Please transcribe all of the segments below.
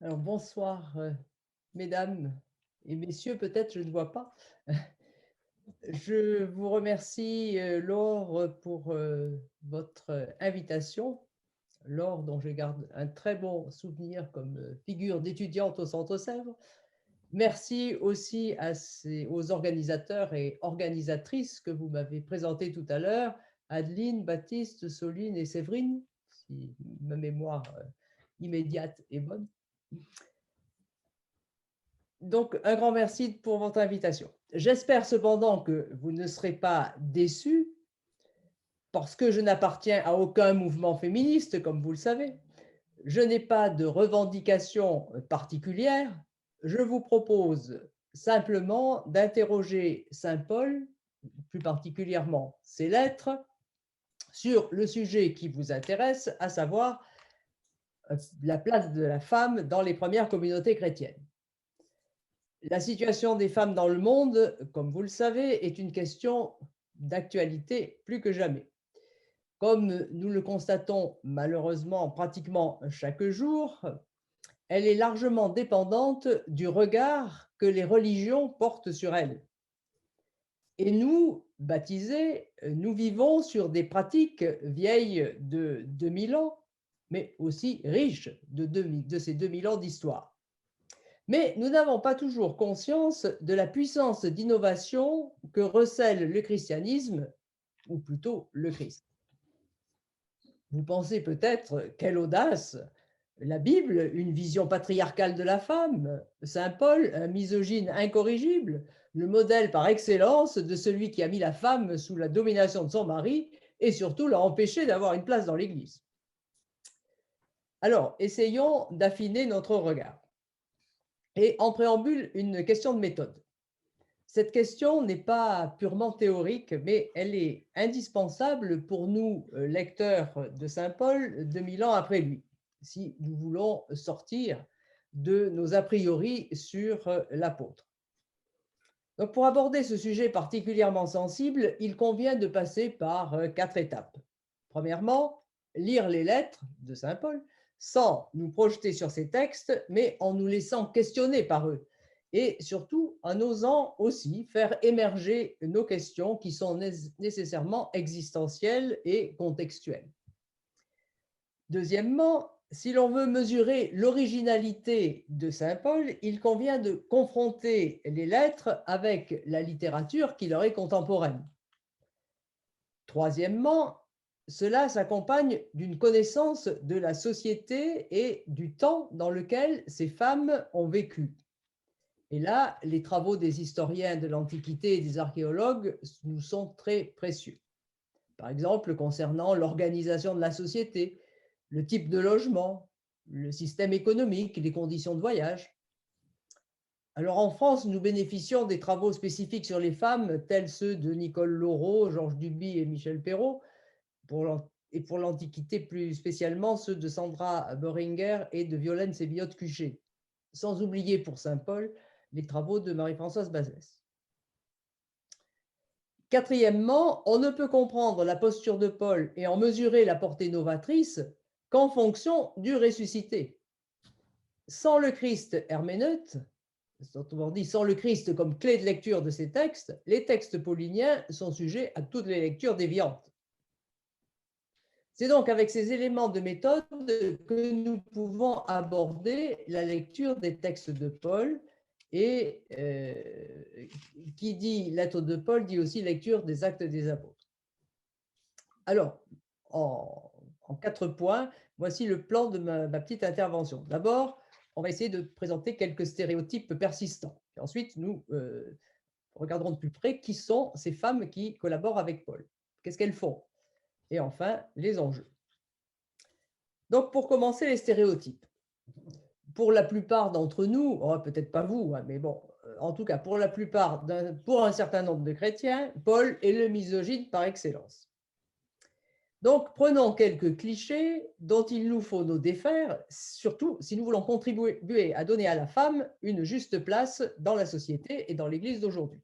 Alors bonsoir, mesdames et messieurs, peut-être, je ne vois pas. Je vous remercie, Laure, pour, votre invitation. Laure, dont je garde un très bon souvenir comme, figure d'étudiante au Centre Sèvres. Merci aussi aux organisateurs et organisatrices que vous m'avez présentés tout à l'heure, Adeline, Baptiste, Soline et Séverine, si ma mémoire, immédiate est bonne. Donc, un grand merci pour votre invitation. J'espère cependant que vous ne serez pas déçus parce que je n'appartiens à aucun mouvement féministe, comme vous le savez. Je n'ai pas de revendication particulière. Je vous propose simplement d'interroger Saint Paul, plus particulièrement ses lettres, sur le sujet qui vous intéresse, à savoir la place de la femme dans les premières communautés chrétiennes. La situation des femmes dans le monde, comme vous le savez, est une question d'actualité plus que jamais. Comme nous le constatons malheureusement pratiquement chaque jour, elle est largement dépendante du regard que les religions portent sur elle. Et nous, baptisés, nous vivons sur des pratiques vieilles de 2000 ans, mais aussi riches de ces 2000 ans d'histoire. Mais nous n'avons pas toujours conscience de la puissance d'innovation que recèle le christianisme, ou plutôt le Christ. Vous pensez peut-être, quelle audace! La Bible, une vision patriarcale de la femme, Saint Paul, un misogyne incorrigible, le modèle par excellence de celui qui a mis la femme sous la domination de son mari et surtout l'a empêché d'avoir une place dans l'Église. Alors, essayons d'affiner notre regard. Et en préambule, une question de méthode. Cette question n'est pas purement théorique, mais elle est indispensable pour nous, lecteurs de Saint Paul, 2000 ans après lui, si nous voulons sortir de nos a priori sur l'apôtre. Donc, pour aborder ce sujet particulièrement sensible, il convient de passer par 4 étapes. Premièrement, lire les lettres de Saint Paul sans nous projeter sur ces textes, mais en nous laissant questionner par eux et surtout en osant aussi faire émerger nos questions qui sont nécessairement existentielles et contextuelles. Deuxièmement, si l'on veut mesurer l'originalité de Saint Paul, il convient de confronter les lettres avec la littérature qui leur est contemporaine. Troisièmement, cela s'accompagne d'une connaissance de la société et du temps dans lequel ces femmes ont vécu. Et là, les travaux des historiens de l'Antiquité et des archéologues nous sont très précieux. Par exemple, concernant l'organisation de la société, le type de logement, le système économique, les conditions de voyage. Alors en France, nous bénéficions des travaux spécifiques sur les femmes, tels ceux de Nicole Laureau, Georges Duby et Michel Perrault, et pour l'Antiquité plus spécialement ceux de Sandra Beringer et de Violaine Sébillotte-Cuchet, sans oublier pour Saint-Paul les travaux de Marie-Françoise Bazès. Quatrièmement, on ne peut comprendre la posture de Paul et en mesurer la portée novatrice qu'en fonction du ressuscité. Sans le Christ herméneute, autrement dit, sans le Christ comme clé de lecture de ces textes, les textes pauliniens sont sujets à toutes les lectures déviantes. C'est donc avec ces éléments de méthode que nous pouvons aborder la lecture des textes de Paul et qui dit lettre de Paul dit aussi lecture des actes des apôtres. Alors, en 4 points, voici le plan de ma petite intervention. D'abord, on va essayer de présenter quelques stéréotypes persistants. Et ensuite, nous regarderons de plus près qui sont ces femmes qui collaborent avec Paul. Qu'est-ce qu'elles font? Et enfin, les enjeux. Donc, pour commencer, les stéréotypes. Pour la plupart d'entre nous, oh, peut-être pas vous, hein, mais bon, en tout cas, pour la plupart, pour un certain nombre de chrétiens, Paul est le misogyne par excellence. Donc, prenons quelques clichés dont il nous faut nous défaire, surtout si nous voulons contribuer à donner à la femme une juste place dans la société et dans l'Église d'aujourd'hui.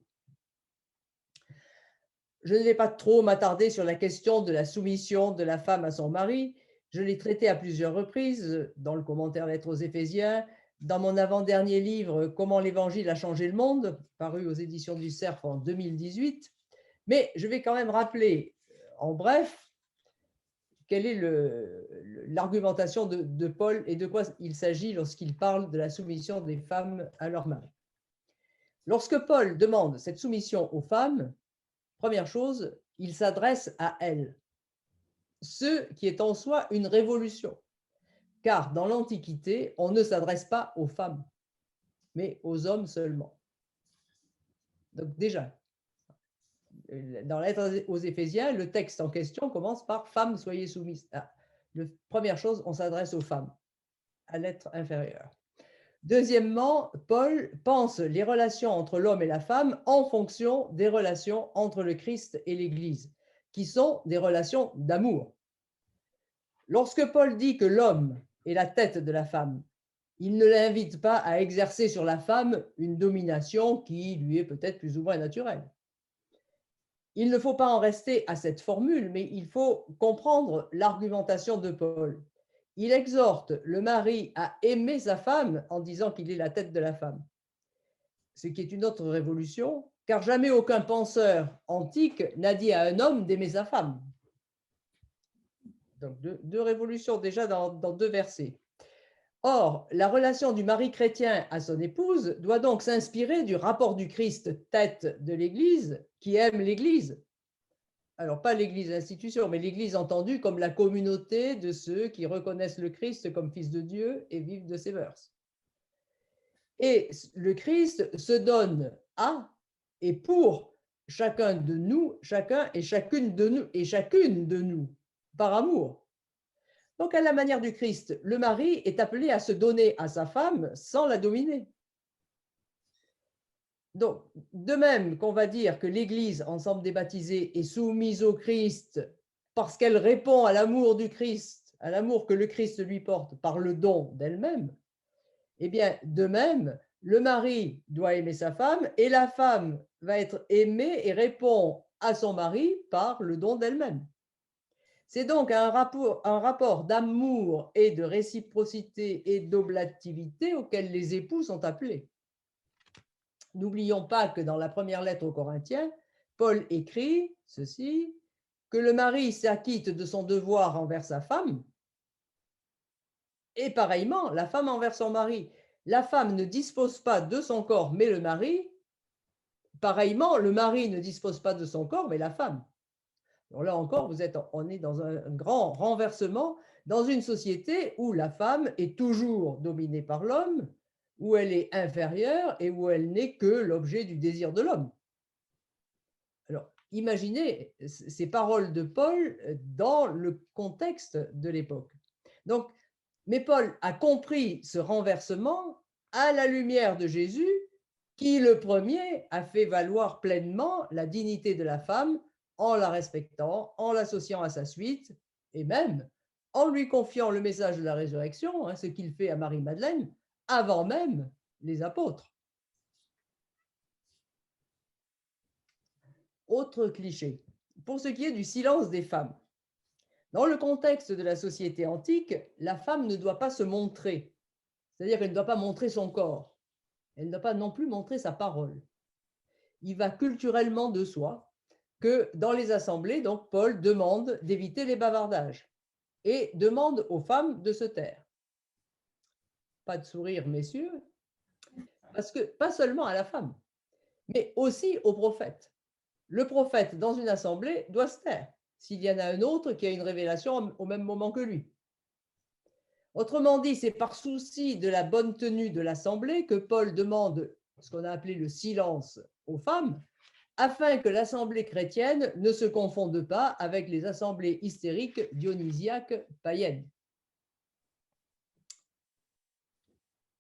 Je ne vais pas trop m'attarder sur la question de la soumission de la femme à son mari. Je l'ai traité à plusieurs reprises dans le commentaire Lettres aux Éphésiens, dans mon avant-dernier livre, Comment l'Évangile a changé le monde, paru aux éditions du Cerf en 2018. Mais je vais quand même rappeler, en bref, quelle est l'argumentation de Paul et de quoi il s'agit lorsqu'il parle de la soumission des femmes à leur mari. Lorsque Paul demande cette soumission aux femmes, première chose, il s'adresse à elles, ce qui est en soi une révolution, car dans l'Antiquité, on ne s'adresse pas aux femmes, mais aux hommes seulement. Donc déjà, dans la lettre aux Éphésiens, le texte en question commence par « Femmes, soyez soumises ». Première chose, on s'adresse aux femmes, à l'être inférieur. Deuxièmement, Paul pense les relations entre l'homme et la femme en fonction des relations entre le Christ et l'Église, qui sont des relations d'amour. Lorsque Paul dit que l'homme est la tête de la femme, il ne l'invite pas à exercer sur la femme une domination qui lui est peut-être plus ou moins naturelle. Il ne faut pas en rester à cette formule, mais il faut comprendre l'argumentation de Paul. Il exhorte le mari à aimer sa femme en disant qu'il est la tête de la femme. Ce qui est une autre révolution, car jamais aucun penseur antique n'a dit à un homme d'aimer sa femme. Donc deux révolutions déjà dans deux versets. Or, la relation du mari chrétien à son épouse doit donc s'inspirer du rapport du Christ, tête de l'Église, qui aime l'Église. Alors, pas l'Église institution, mais l'Église entendue comme la communauté de ceux qui reconnaissent le Christ comme Fils de Dieu et vivent de ses mœurs. Et le Christ se donne à et pour chacun de nous, chacun et chacune de nous, par amour. Donc, à la manière du Christ, le mari est appelé à se donner à sa femme sans la dominer. Donc, de même qu'on va dire que l'Église, ensemble des baptisés, est soumise au Christ parce qu'elle répond à l'amour du Christ, à l'amour que le Christ lui porte par le don d'elle-même, eh bien, de même, le mari doit aimer sa femme et la femme va être aimée et répond à son mari par le don d'elle-même. C'est donc un rapport d'amour et de réciprocité et d'oblativité auquel les époux sont appelés. N'oublions pas que dans la première lettre aux Corinthiens, Paul écrit ceci, que le mari s'acquitte de son devoir envers sa femme, et pareillement, la femme envers son mari. La femme ne dispose pas de son corps, mais le mari. Pareillement, le mari ne dispose pas de son corps, mais la femme. Alors là encore, on est dans un grand renversement dans une société où la femme est toujours dominée par l'homme, où elle est inférieure et où elle n'est que l'objet du désir de l'homme. Alors, imaginez ces paroles de Paul dans le contexte de l'époque. Donc, mais Paul a compris ce renversement à la lumière de Jésus, qui le premier a fait valoir pleinement la dignité de la femme en la respectant, en l'associant à sa suite, et même en lui confiant le message de la résurrection, ce qu'il fait à Marie-Madeleine, avant même les apôtres. Autre cliché, pour ce qui est du silence des femmes. Dans le contexte de la société antique, la femme ne doit pas se montrer, c'est-à-dire qu'elle ne doit pas montrer son corps, elle ne doit pas non plus montrer sa parole. Il va culturellement de soi que dans les assemblées, donc Paul demande d'éviter les bavardages et demande aux femmes de se taire. Pas de sourire, messieurs, parce que pas seulement à la femme, mais aussi au prophète. Le prophète, dans une assemblée, doit se taire s'il y en a un autre qui a une révélation au même moment que lui. Autrement dit, c'est par souci de la bonne tenue de l'assemblée que Paul demande ce qu'on a appelé le silence aux femmes, afin que l'assemblée chrétienne ne se confonde pas avec les assemblées hystériques dionysiaques païennes.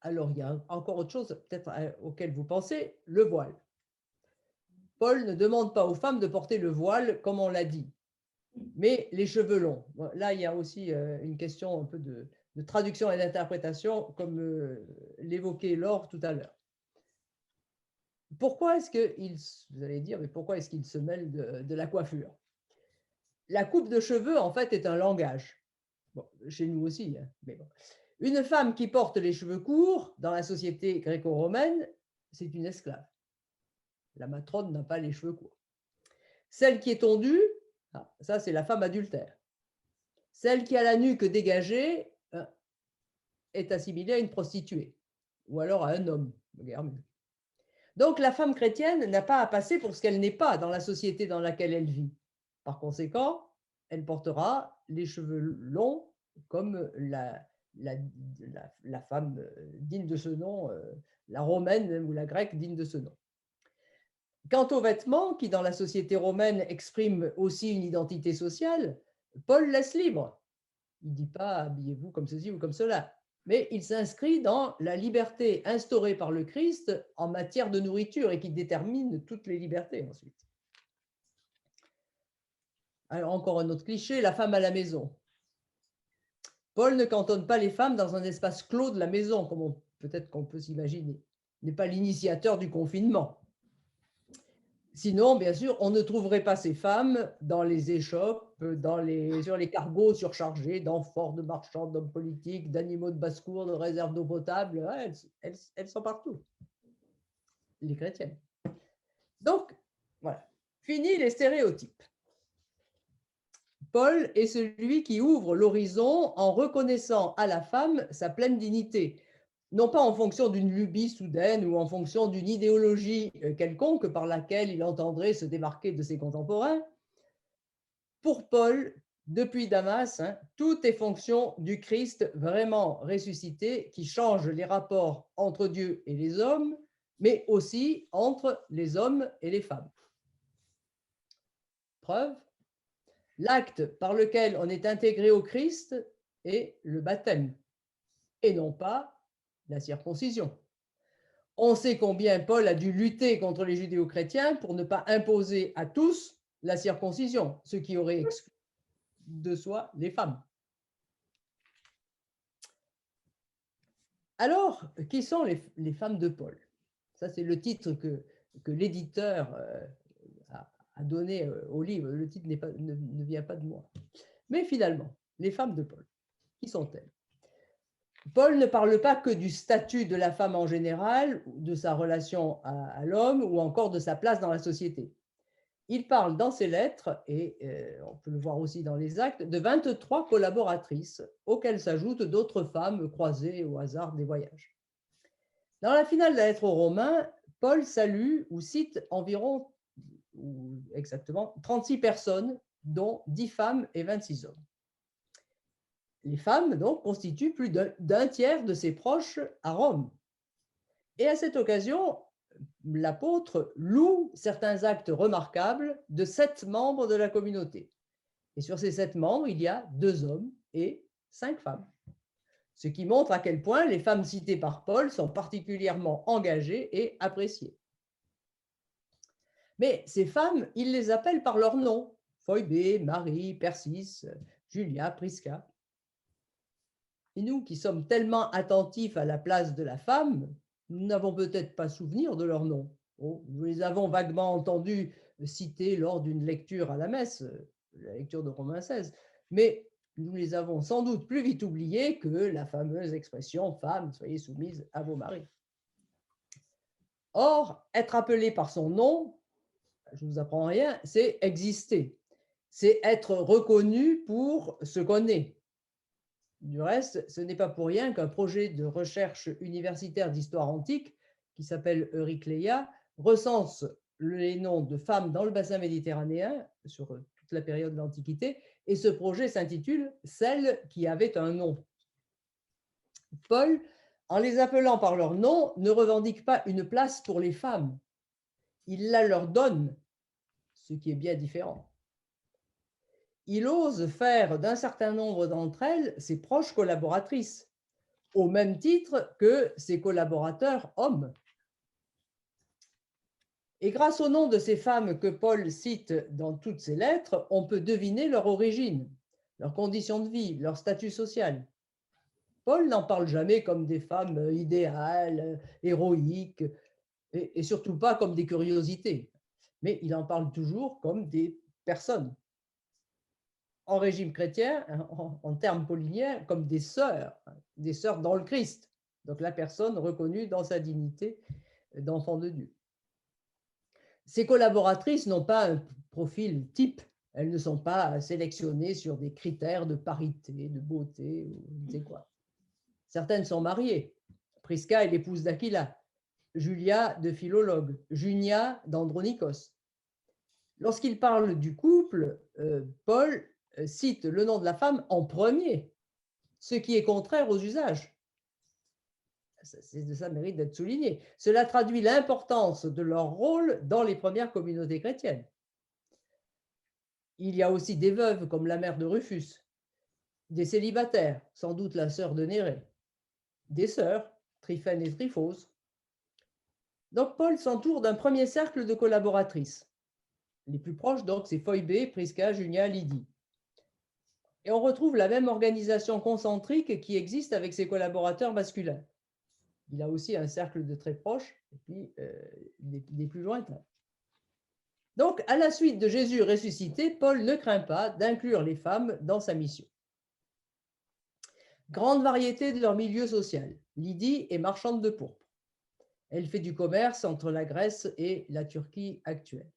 Alors, il y a encore autre chose peut-être auquel vous pensez, le voile. Paul ne demande pas aux femmes de porter le voile comme on l'a dit, mais les cheveux longs. Là, il y a aussi une question un peu de traduction et d'interprétation, comme l'évoquait Laure tout à l'heure. Pourquoi est-ce qu'il, vous allez dire, mais pourquoi est-ce qu'il se mêle de la coiffure? La coupe de cheveux, en fait, est un langage. Bon, chez nous aussi, mais bon. Une femme qui porte les cheveux courts dans la société gréco-romaine, c'est une esclave. La matrone n'a pas les cheveux courts. Celle qui est tondue, ça c'est la femme adultère. Celle qui a la nuque dégagée est assimilée à une prostituée ou alors à un homme. Donc la femme chrétienne n'a pas à passer pour ce qu'elle n'est pas dans la société dans laquelle elle vit. Par conséquent, elle portera les cheveux longs comme la femme digne de ce nom, la romaine ou la grecque digne de ce nom. Quant aux vêtements, qui dans la société romaine expriment aussi une identité sociale, Paul laisse libre. Il ne dit pas habillez-vous comme ceci ou comme cela, mais il s'inscrit dans la liberté instaurée par le Christ en matière de nourriture et qui détermine toutes les libertés ensuite. Alors encore un autre cliché, la femme à la maison. Paul ne cantonne pas les femmes dans un espace clos de la maison, comme peut-être qu'on peut s'imaginer. Il n'est pas l'initiateur du confinement. Sinon, bien sûr, on ne trouverait pas ces femmes dans les échoppes, sur les cargos surchargés d'amphores, de marchands, d'hommes politiques, d'animaux de basse-cour, de réserves d'eau potable. Ouais, elles sont partout, les chrétiennes. Donc, voilà, fini les stéréotypes. Paul est celui qui ouvre l'horizon en reconnaissant à la femme sa pleine dignité, non pas en fonction d'une lubie soudaine ou en fonction d'une idéologie quelconque par laquelle il entendrait se démarquer de ses contemporains. Pour Paul, depuis Damas, tout est fonction du Christ vraiment ressuscité qui change les rapports entre Dieu et les hommes, mais aussi entre les hommes et les femmes. Preuve, l'acte par lequel on est intégré au Christ est le baptême, et non pas la circoncision. On sait combien Paul a dû lutter contre les judéo-chrétiens pour ne pas imposer à tous la circoncision, ce qui aurait exclu de soi les femmes. Alors, qui sont les femmes de Paul? Ça, c'est le titre que l'éditeur a donné au livre. Le titre ne vient pas de moi. Mais finalement, les femmes de Paul, qui sont-elles? Paul ne parle pas que du statut de la femme en général, de sa relation à l'homme ou encore de sa place dans la société. Il parle dans ses lettres, et on peut le voir aussi dans les actes, de 23 collaboratrices, auxquelles s'ajoutent d'autres femmes croisées au hasard des voyages. Dans la finale de la lettre aux Romains, Paul salue ou cite environ, ou exactement, 36 personnes, dont 10 femmes et 26 hommes. Les femmes, donc, constituent plus d'un tiers de ses proches à Rome. Et à cette occasion, l'apôtre loue certains actes remarquables de 7 membres de la communauté. Et sur ces 7 membres, il y a 2 hommes et 5 femmes. Ce qui montre à quel point les femmes citées par Paul sont particulièrement engagées et appréciées. Mais ces femmes, il les appelle par leur nom: Phoebé, Marie, Persis, Julia, Prisca. Et nous qui sommes tellement attentifs à la place de la femme, nous n'avons peut-être pas souvenir de leur nom. Nous les avons vaguement entendus cités lors d'une lecture à la messe, la lecture de Romains 16, mais nous les avons sans doute plus vite oubliés que la fameuse expression « Femmes, soyez soumises à vos maris ». Or, être appelé par son nom, je ne vous apprends rien, c'est exister, c'est être reconnu pour ce qu'on est. Du reste, ce n'est pas pour rien qu'un projet de recherche universitaire d'histoire antique, qui s'appelle Eurycléa, recense les noms de femmes dans le bassin méditerranéen sur toute la période de l'Antiquité, et ce projet s'intitule « Celles qui avaient un nom ». Paul, en les appelant par leur nom, ne revendique pas une place pour les femmes. Il la leur donne, ce qui est bien différent. Il ose faire d'un certain nombre d'entre elles ses proches collaboratrices, au même titre que ses collaborateurs hommes. Et grâce au nom de ces femmes que Paul cite dans toutes ses lettres, on peut deviner leur origine, leurs conditions de vie, leur statut social. Paul n'en parle jamais comme des femmes idéales, héroïques, et surtout pas comme des curiosités, mais il en parle toujours comme des personnes. en régime chrétien, en termes pauliniens, comme des sœurs dans le Christ. Donc la personne reconnue dans sa dignité d'enfant de Dieu. Ces collaboratrices n'ont pas un profil type. Elles ne sont pas sélectionnées sur des critères de parité, de beauté, ou je ne sais quoi. Certaines sont mariées. Prisca est l'épouse d'Aquila, Julia de Philologue, Junia d'Andronikos. Lorsqu'il parle du couple, Paul cite le nom de la femme en premier, ce qui est contraire aux usages. Ça mérite d'être souligné. Cela traduit l'importance de leur rôle dans les premières communautés chrétiennes. Il y a aussi des veuves comme la mère de Rufus, des célibataires, sans doute la sœur de Nérée, des sœurs, Tryphène et Tryphose. Donc Paul s'entoure d'un premier cercle de collaboratrices. Les plus proches, donc, c'est Phoebé, Prisca, Junia, Lydie. Et on retrouve la même organisation concentrique qui existe avec ses collaborateurs masculins. Il a aussi un cercle de très proches et puis des plus lointains. Donc, à la suite de Jésus ressuscité, Paul ne craint pas d'inclure les femmes dans sa mission. Grande variété de leur milieu social. Lydie est marchande de pourpre. Elle fait du commerce entre la Grèce et la Turquie actuelle.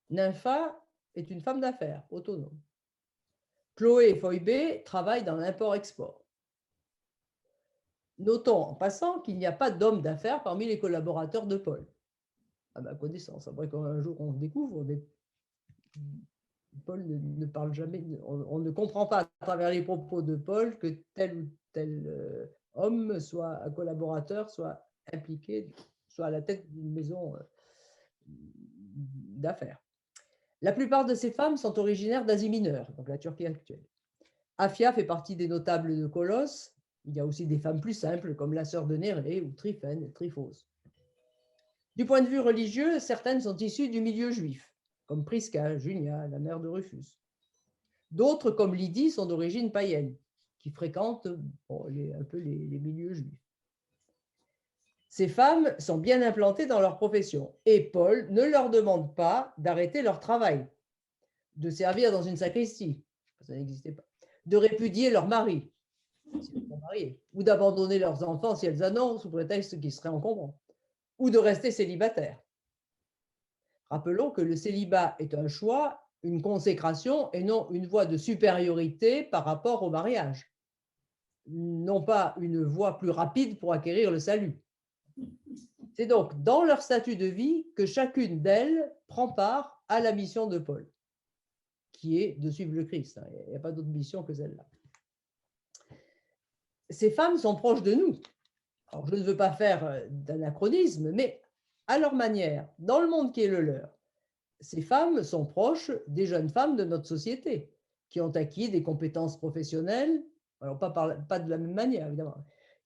Nympha est une femme d'affaires autonome. Chloé et Phoebé travaillent dans l'import-export. Notons en passant qu'il n'y a pas d'homme d'affaires parmi les collaborateurs de Paul, à ma connaissance. Après, quand un jour on découvre, mais Paul ne parle jamais, on ne comprend pas à travers les propos de Paul que tel ou tel homme, soit un collaborateur, soit impliqué, soit à la tête d'une maison d'affaires. La plupart de ces femmes sont originaires d'Asie mineure, donc la Turquie actuelle. Aphia fait partie des notables de Colosse. Il y a aussi des femmes plus simples, comme la sœur de Nérée ou Tryphène et Tryphose. Du point de vue religieux, certaines sont issues du milieu juif, comme Prisca, Junia, la mère de Rufus. D'autres, comme Lydie, sont d'origine païenne, qui fréquentent un peu les milieux juifs. Ces femmes sont bien implantées dans leur profession et Paul ne leur demande pas d'arrêter leur travail, de servir dans une sacristie, ça n'existait pas, de répudier leur mari, si elles sont mariées, ou d'abandonner leurs enfants si elles en ont, sous prétexte qu'ils seraient encombrants, ou de rester célibataires. Rappelons que le célibat est un choix, une consécration et non une voie de supériorité par rapport au mariage, non pas une voie plus rapide pour acquérir le salut. C'est donc dans leur statut de vie que chacune d'elles prend part à la mission de Paul, qui est de suivre le Christ. Il n'y a pas d'autre mission que celle-là. Ces femmes sont proches de nous. Alors, je ne veux pas faire d'anachronisme, mais à leur manière, dans le monde qui est le leur, ces femmes sont proches des jeunes femmes de notre société, qui ont acquis des compétences professionnelles, alors pas de la même manière évidemment,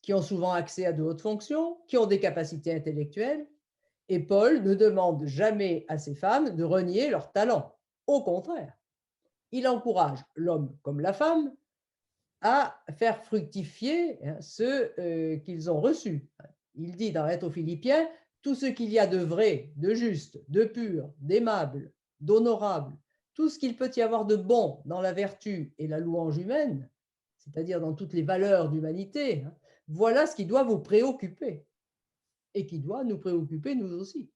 qui ont souvent accès à de hautes fonctions, qui ont des capacités intellectuelles, et Paul ne demande jamais à ces femmes de renier leurs talents. Au contraire, il encourage l'homme comme la femme à faire fructifier ce qu'ils ont reçu. Il dit dans la lettre aux Philippiens, tout ce qu'il y a de vrai, de juste, de pur, d'aimable, d'honorable, tout ce qu'il peut y avoir de bon dans la vertu et la louange humaine, c'est-à-dire dans toutes les valeurs d'humanité, voilà ce qui doit vous préoccuper et qui doit nous préoccuper nous aussi.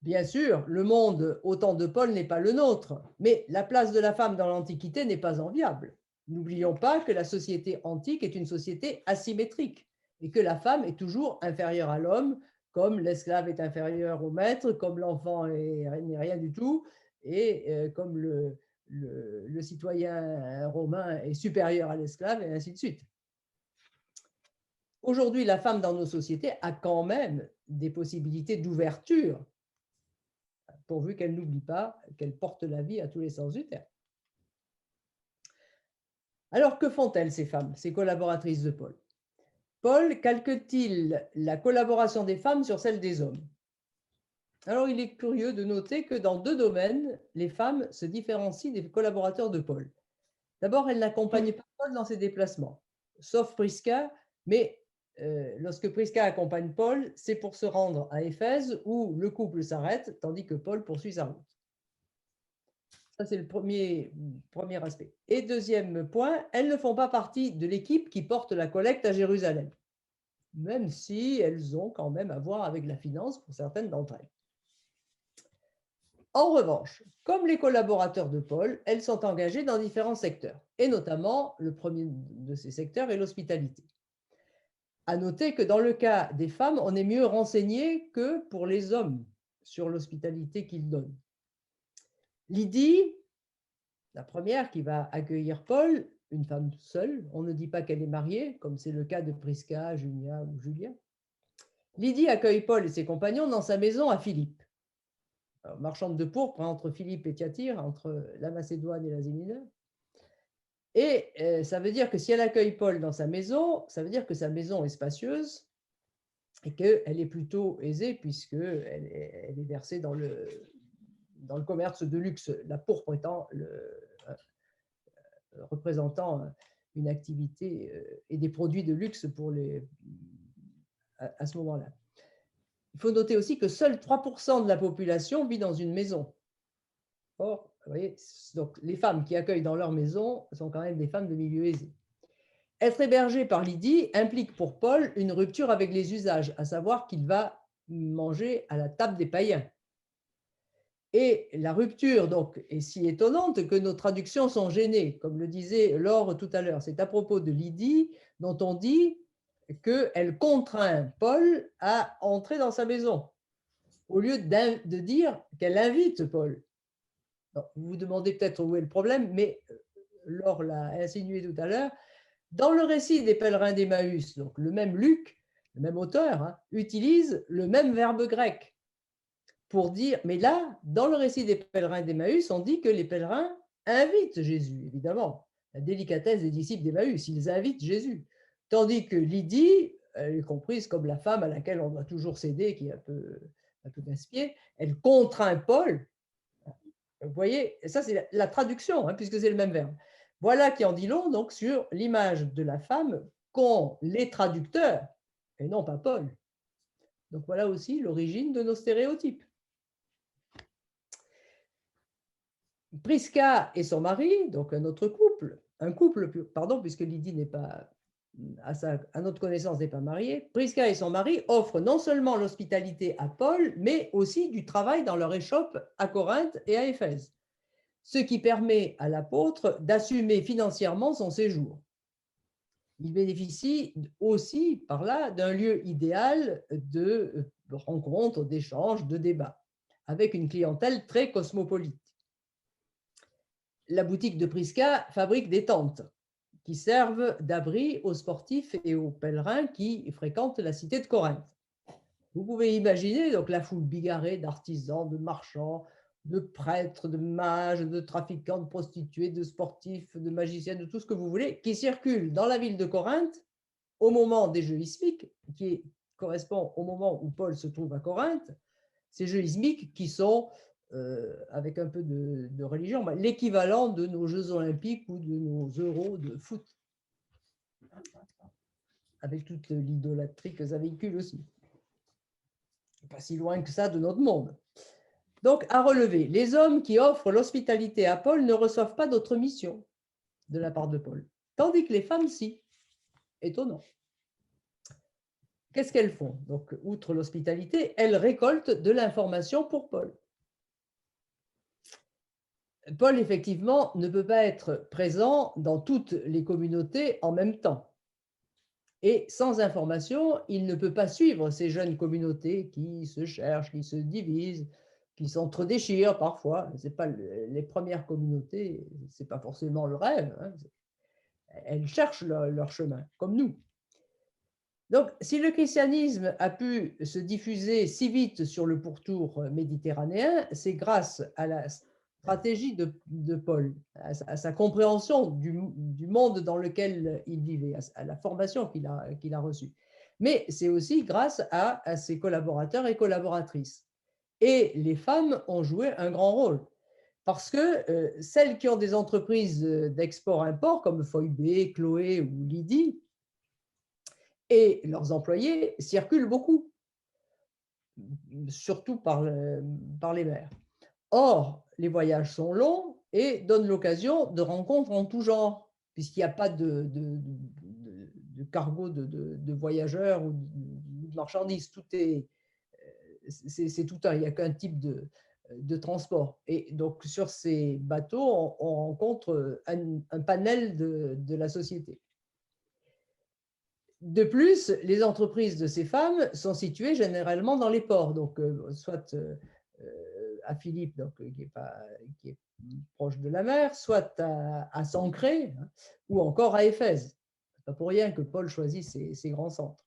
Bien sûr, le monde au temps de Paul n'est pas le nôtre, mais la place de la femme dans l'Antiquité n'est pas enviable. N'oublions pas que la société antique est une société asymétrique et que la femme est toujours inférieure à l'homme, comme l'esclave est inférieur au maître, comme l'enfant n'est rien du tout, et comme le citoyen romain est supérieur à l'esclave, et ainsi de suite. Aujourd'hui, la femme dans nos sociétés a quand même des possibilités d'ouverture, pourvu qu'elle n'oublie pas qu'elle porte la vie à tous les sens du terme. Alors, que font-elles, ces femmes, ces collaboratrices de Paul? Paul calque-t-il la collaboration des femmes sur celle des hommes? Alors, il est curieux de noter que dans deux domaines, les femmes se différencient des collaborateurs de Paul. D'abord, elles n'accompagnent pas Paul dans ses déplacements, sauf Prisca, mais lorsque Prisca accompagne Paul, c'est pour se rendre à Éphèse où le couple s'arrête, tandis que Paul poursuit sa route. Ça, c'est le premier aspect. Et deuxième point, elles ne font pas partie de l'équipe qui porte la collecte à Jérusalem, même si elles ont quand même à voir avec la finance pour certaines d'entre elles. En revanche, comme les collaborateurs de Paul, elles sont engagées dans différents secteurs, et notamment le premier de ces secteurs est l'hospitalité. À noter que dans le cas des femmes, on est mieux renseigné que pour les hommes sur l'hospitalité qu'ils donnent. Lydie, la première qui va accueillir Paul, une femme seule, on ne dit pas qu'elle est mariée, comme c'est le cas de Prisca, Julia ou Julia. Lydie accueille Paul et ses compagnons dans sa maison à Philippe. Alors, marchande de pourpre entre Philippe et Thyatire, entre la Macédoine et l'Asie mineure. Et ça veut dire que si elle accueille Paul dans sa maison, ça veut dire que sa maison est spacieuse et qu'elle est plutôt aisée puisqu'elle est versée dans le commerce de luxe, la pourpre étant représentant une activité et des produits de luxe à ce moment-là. Il faut noter aussi que seuls 3% de la population vit dans une maison. Or, vous voyez, donc les femmes qui accueillent dans leur maison sont quand même des femmes de milieu aisé. Être hébergé par Lydie implique pour Paul une rupture avec les usages, à savoir qu'il va manger à la table des païens. Et la rupture donc, est si étonnante que nos traductions sont gênées, comme le disait Laure tout à l'heure. C'est à propos de Lydie dont on dit qu'elle contraint Paul à entrer dans sa maison, au lieu de dire qu'elle invite Paul. Donc, vous vous demandez peut-être où est le problème, mais Laure l'a insinué tout à l'heure. Dans le récit des pèlerins d'Emmaüs, donc le même Luc, le même auteur, utilise le même verbe grec pour dire, mais là, dans le récit des pèlerins d'Emmaüs, on dit que les pèlerins invitent Jésus, évidemment. La délicatesse des disciples d'Emmaüs, ils invitent Jésus. Tandis que Lydie, elle est comprise comme la femme à laquelle on doit toujours céder, qui est un peu gaspillée, elle contraint Paul. Vous voyez, ça c'est la traduction, puisque c'est le même verbe. Voilà qui en dit long donc sur l'image de la femme qu'ont les traducteurs, et non pas Paul. Donc voilà aussi l'origine de nos stéréotypes. Prisca et son mari, donc un autre couple, puisque Lydie n'est pas, à notre connaissance, n'est pas mariée. Prisca et son mari offrent non seulement l'hospitalité à Paul, mais aussi du travail dans leur échoppe à Corinthe et à Éphèse, ce qui permet à l'apôtre d'assumer financièrement son séjour. Il bénéficie aussi par là d'un lieu idéal de rencontres, d'échanges, de débats, avec une clientèle très cosmopolite. La boutique de Prisca fabrique des tentes qui servent d'abri aux sportifs et aux pèlerins qui fréquentent la cité de Corinthe. Vous pouvez imaginer donc la foule bigarrée d'artisans, de marchands, de prêtres, de mages, de trafiquants, de prostituées, de sportifs, de magiciens, de tout ce que vous voulez, qui circulent dans la ville de Corinthe au moment des Jeux ismiques, qui correspond au moment où Paul se trouve à Corinthe. Ces Jeux ismiques qui sont, avec un peu de religion, l'équivalent de nos Jeux olympiques ou de nos euros de foot, avec toute l'idolâtrie que ça véhicule aussi. Pas si loin que ça de notre monde. Donc, à relever, les hommes qui offrent l'hospitalité à Paul ne reçoivent pas d'autre mission de la part de Paul, tandis que les femmes, si. Étonnant. Qu'est-ce qu'elles font? Donc, outre l'hospitalité, elles récoltent de l'information pour Paul. Paul, effectivement, ne peut pas être présent dans toutes les communautés en même temps. Et sans information, il ne peut pas suivre ces jeunes communautés qui se cherchent, qui se divisent, qui s'entre-déchirent parfois. Ce n'est pas les premières communautés, ce n'est pas forcément le rêve. Elles cherchent leur chemin, comme nous. Donc, si le christianisme a pu se diffuser si vite sur le pourtour méditerranéen, c'est grâce à la stratégie de Paul, à sa compréhension du monde dans lequel il vivait, à la formation qu'il a reçue. Mais c'est aussi grâce à ses collaborateurs et collaboratrices. Et les femmes ont joué un grand rôle. Parce que celles qui ont des entreprises d'export-import, comme Phoebe, Chloé ou Lydie, et leurs employés circulent beaucoup, surtout par les mers. Or, les voyages sont longs et donne l'occasion de rencontres en tout genre, puisqu'il n'y a pas de cargo de voyageurs ou de marchandises. Tout est, c'est tout un, il n'y a qu'un type de transport. Et donc, sur ces bateaux, on rencontre un panel de la société. De plus, les entreprises de ces femmes sont situées généralement dans les ports, donc soit à Philippe, donc, qui est proche de la mer, soit à Sancré, hein, ou encore à Éphèse. Ce n'est pas pour rien que Paul choisit ces grands centres.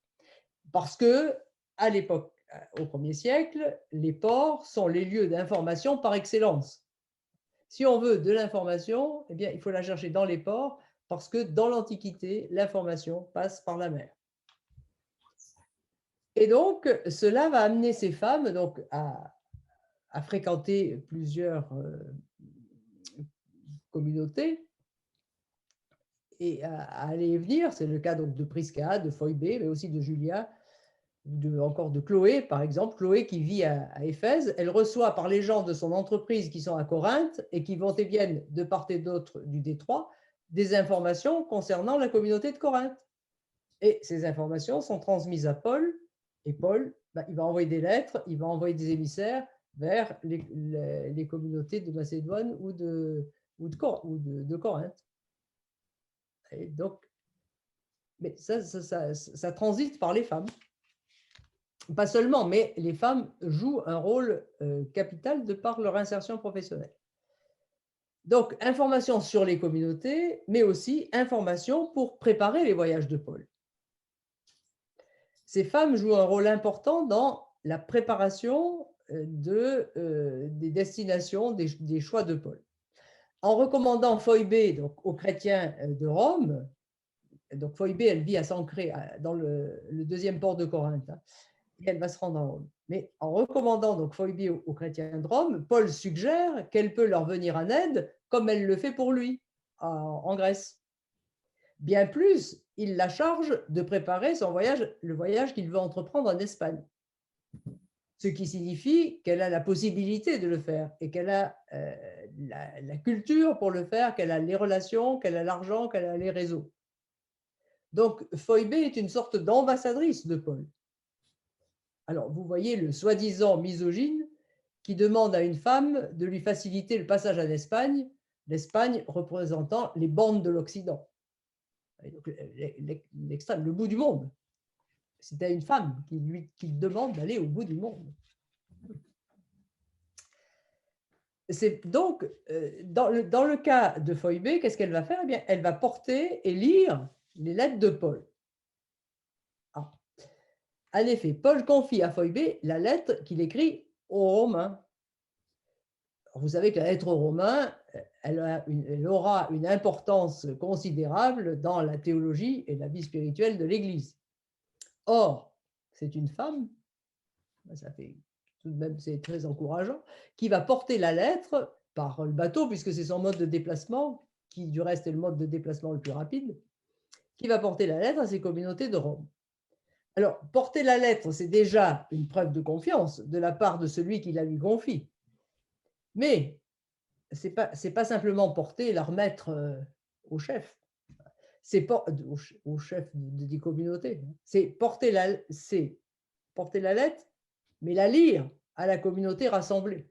Parce que, à l'époque, au 1er siècle, les ports sont les lieux d'information par excellence. Si on veut de l'information, eh bien, il faut la chercher dans les ports, parce que dans l'Antiquité, l'information passe par la mer. Et donc, cela va amener ces femmes donc, à fréquenter plusieurs communautés et à aller et venir. C'est le cas donc, de Prisca, de Phoebé, mais aussi de Julia, encore de Chloé, par exemple. Chloé qui vit à Éphèse, elle reçoit par les gens de son entreprise qui sont à Corinthe et qui vont et viennent de part et d'autre du détroit des informations concernant la communauté de Corinthe. Et ces informations sont transmises à Paul, et Paul, il va envoyer des lettres, il va envoyer des émissaires vers les communautés de Macédoine ou de Corinthe. Et donc, mais ça transite par les femmes. Pas seulement, mais les femmes jouent un rôle capital de par leur insertion professionnelle. Donc, information sur les communautés, mais aussi information pour préparer les voyages de Paul. Ces femmes jouent un rôle important dans la préparation des destinations, des choix de Paul. En recommandant Phoebé donc, aux chrétiens de Rome, donc Phoebé, elle vit à Sancré, dans le deuxième port de Corinthe, hein, et elle va se rendre à Rome. Mais en recommandant donc Phoebé aux chrétiens de Rome, Paul suggère qu'elle peut leur venir en aide comme elle le fait pour lui en Grèce. Bien plus, il la charge de préparer son voyage, le voyage qu'il veut entreprendre en Espagne. Ce qui signifie qu'elle a la possibilité de le faire et qu'elle a la culture pour le faire, qu'elle a les relations, qu'elle a l'argent, qu'elle a les réseaux. Donc, Phoebé est une sorte d'ambassadrice de Paul. Alors, vous voyez le soi-disant misogyne qui demande à une femme de lui faciliter le passage en Espagne, l'Espagne représentant les bandes de l'Occident. L'extrême, le bout du monde. C'est à une femme qui demande d'aller au bout du monde. C'est donc, dans le cas de Phoebé, qu'est-ce qu'elle va faire? Eh bien, elle va porter et lire les lettres de Paul. Ah. En effet, Paul confie à Phoebé la lettre qu'il écrit aux Romains. Vous savez que la lettre aux Romains, elle aura une importance considérable dans la théologie et la vie spirituelle de l'Église. Or, c'est une femme, ça fait tout de même, c'est très encourageant, qui va porter la lettre par le bateau, puisque c'est son mode de déplacement, qui du reste est le mode de déplacement le plus rapide, qui va porter la lettre à ces communautés de Rome. Alors, porter la lettre, c'est déjà une preuve de confiance de la part de celui qui la lui confie. Mais ce n'est pas simplement porter et la remettre au chef. C'est au chef des communautés. C'est porter la lettre, mais la lire à la communauté rassemblée.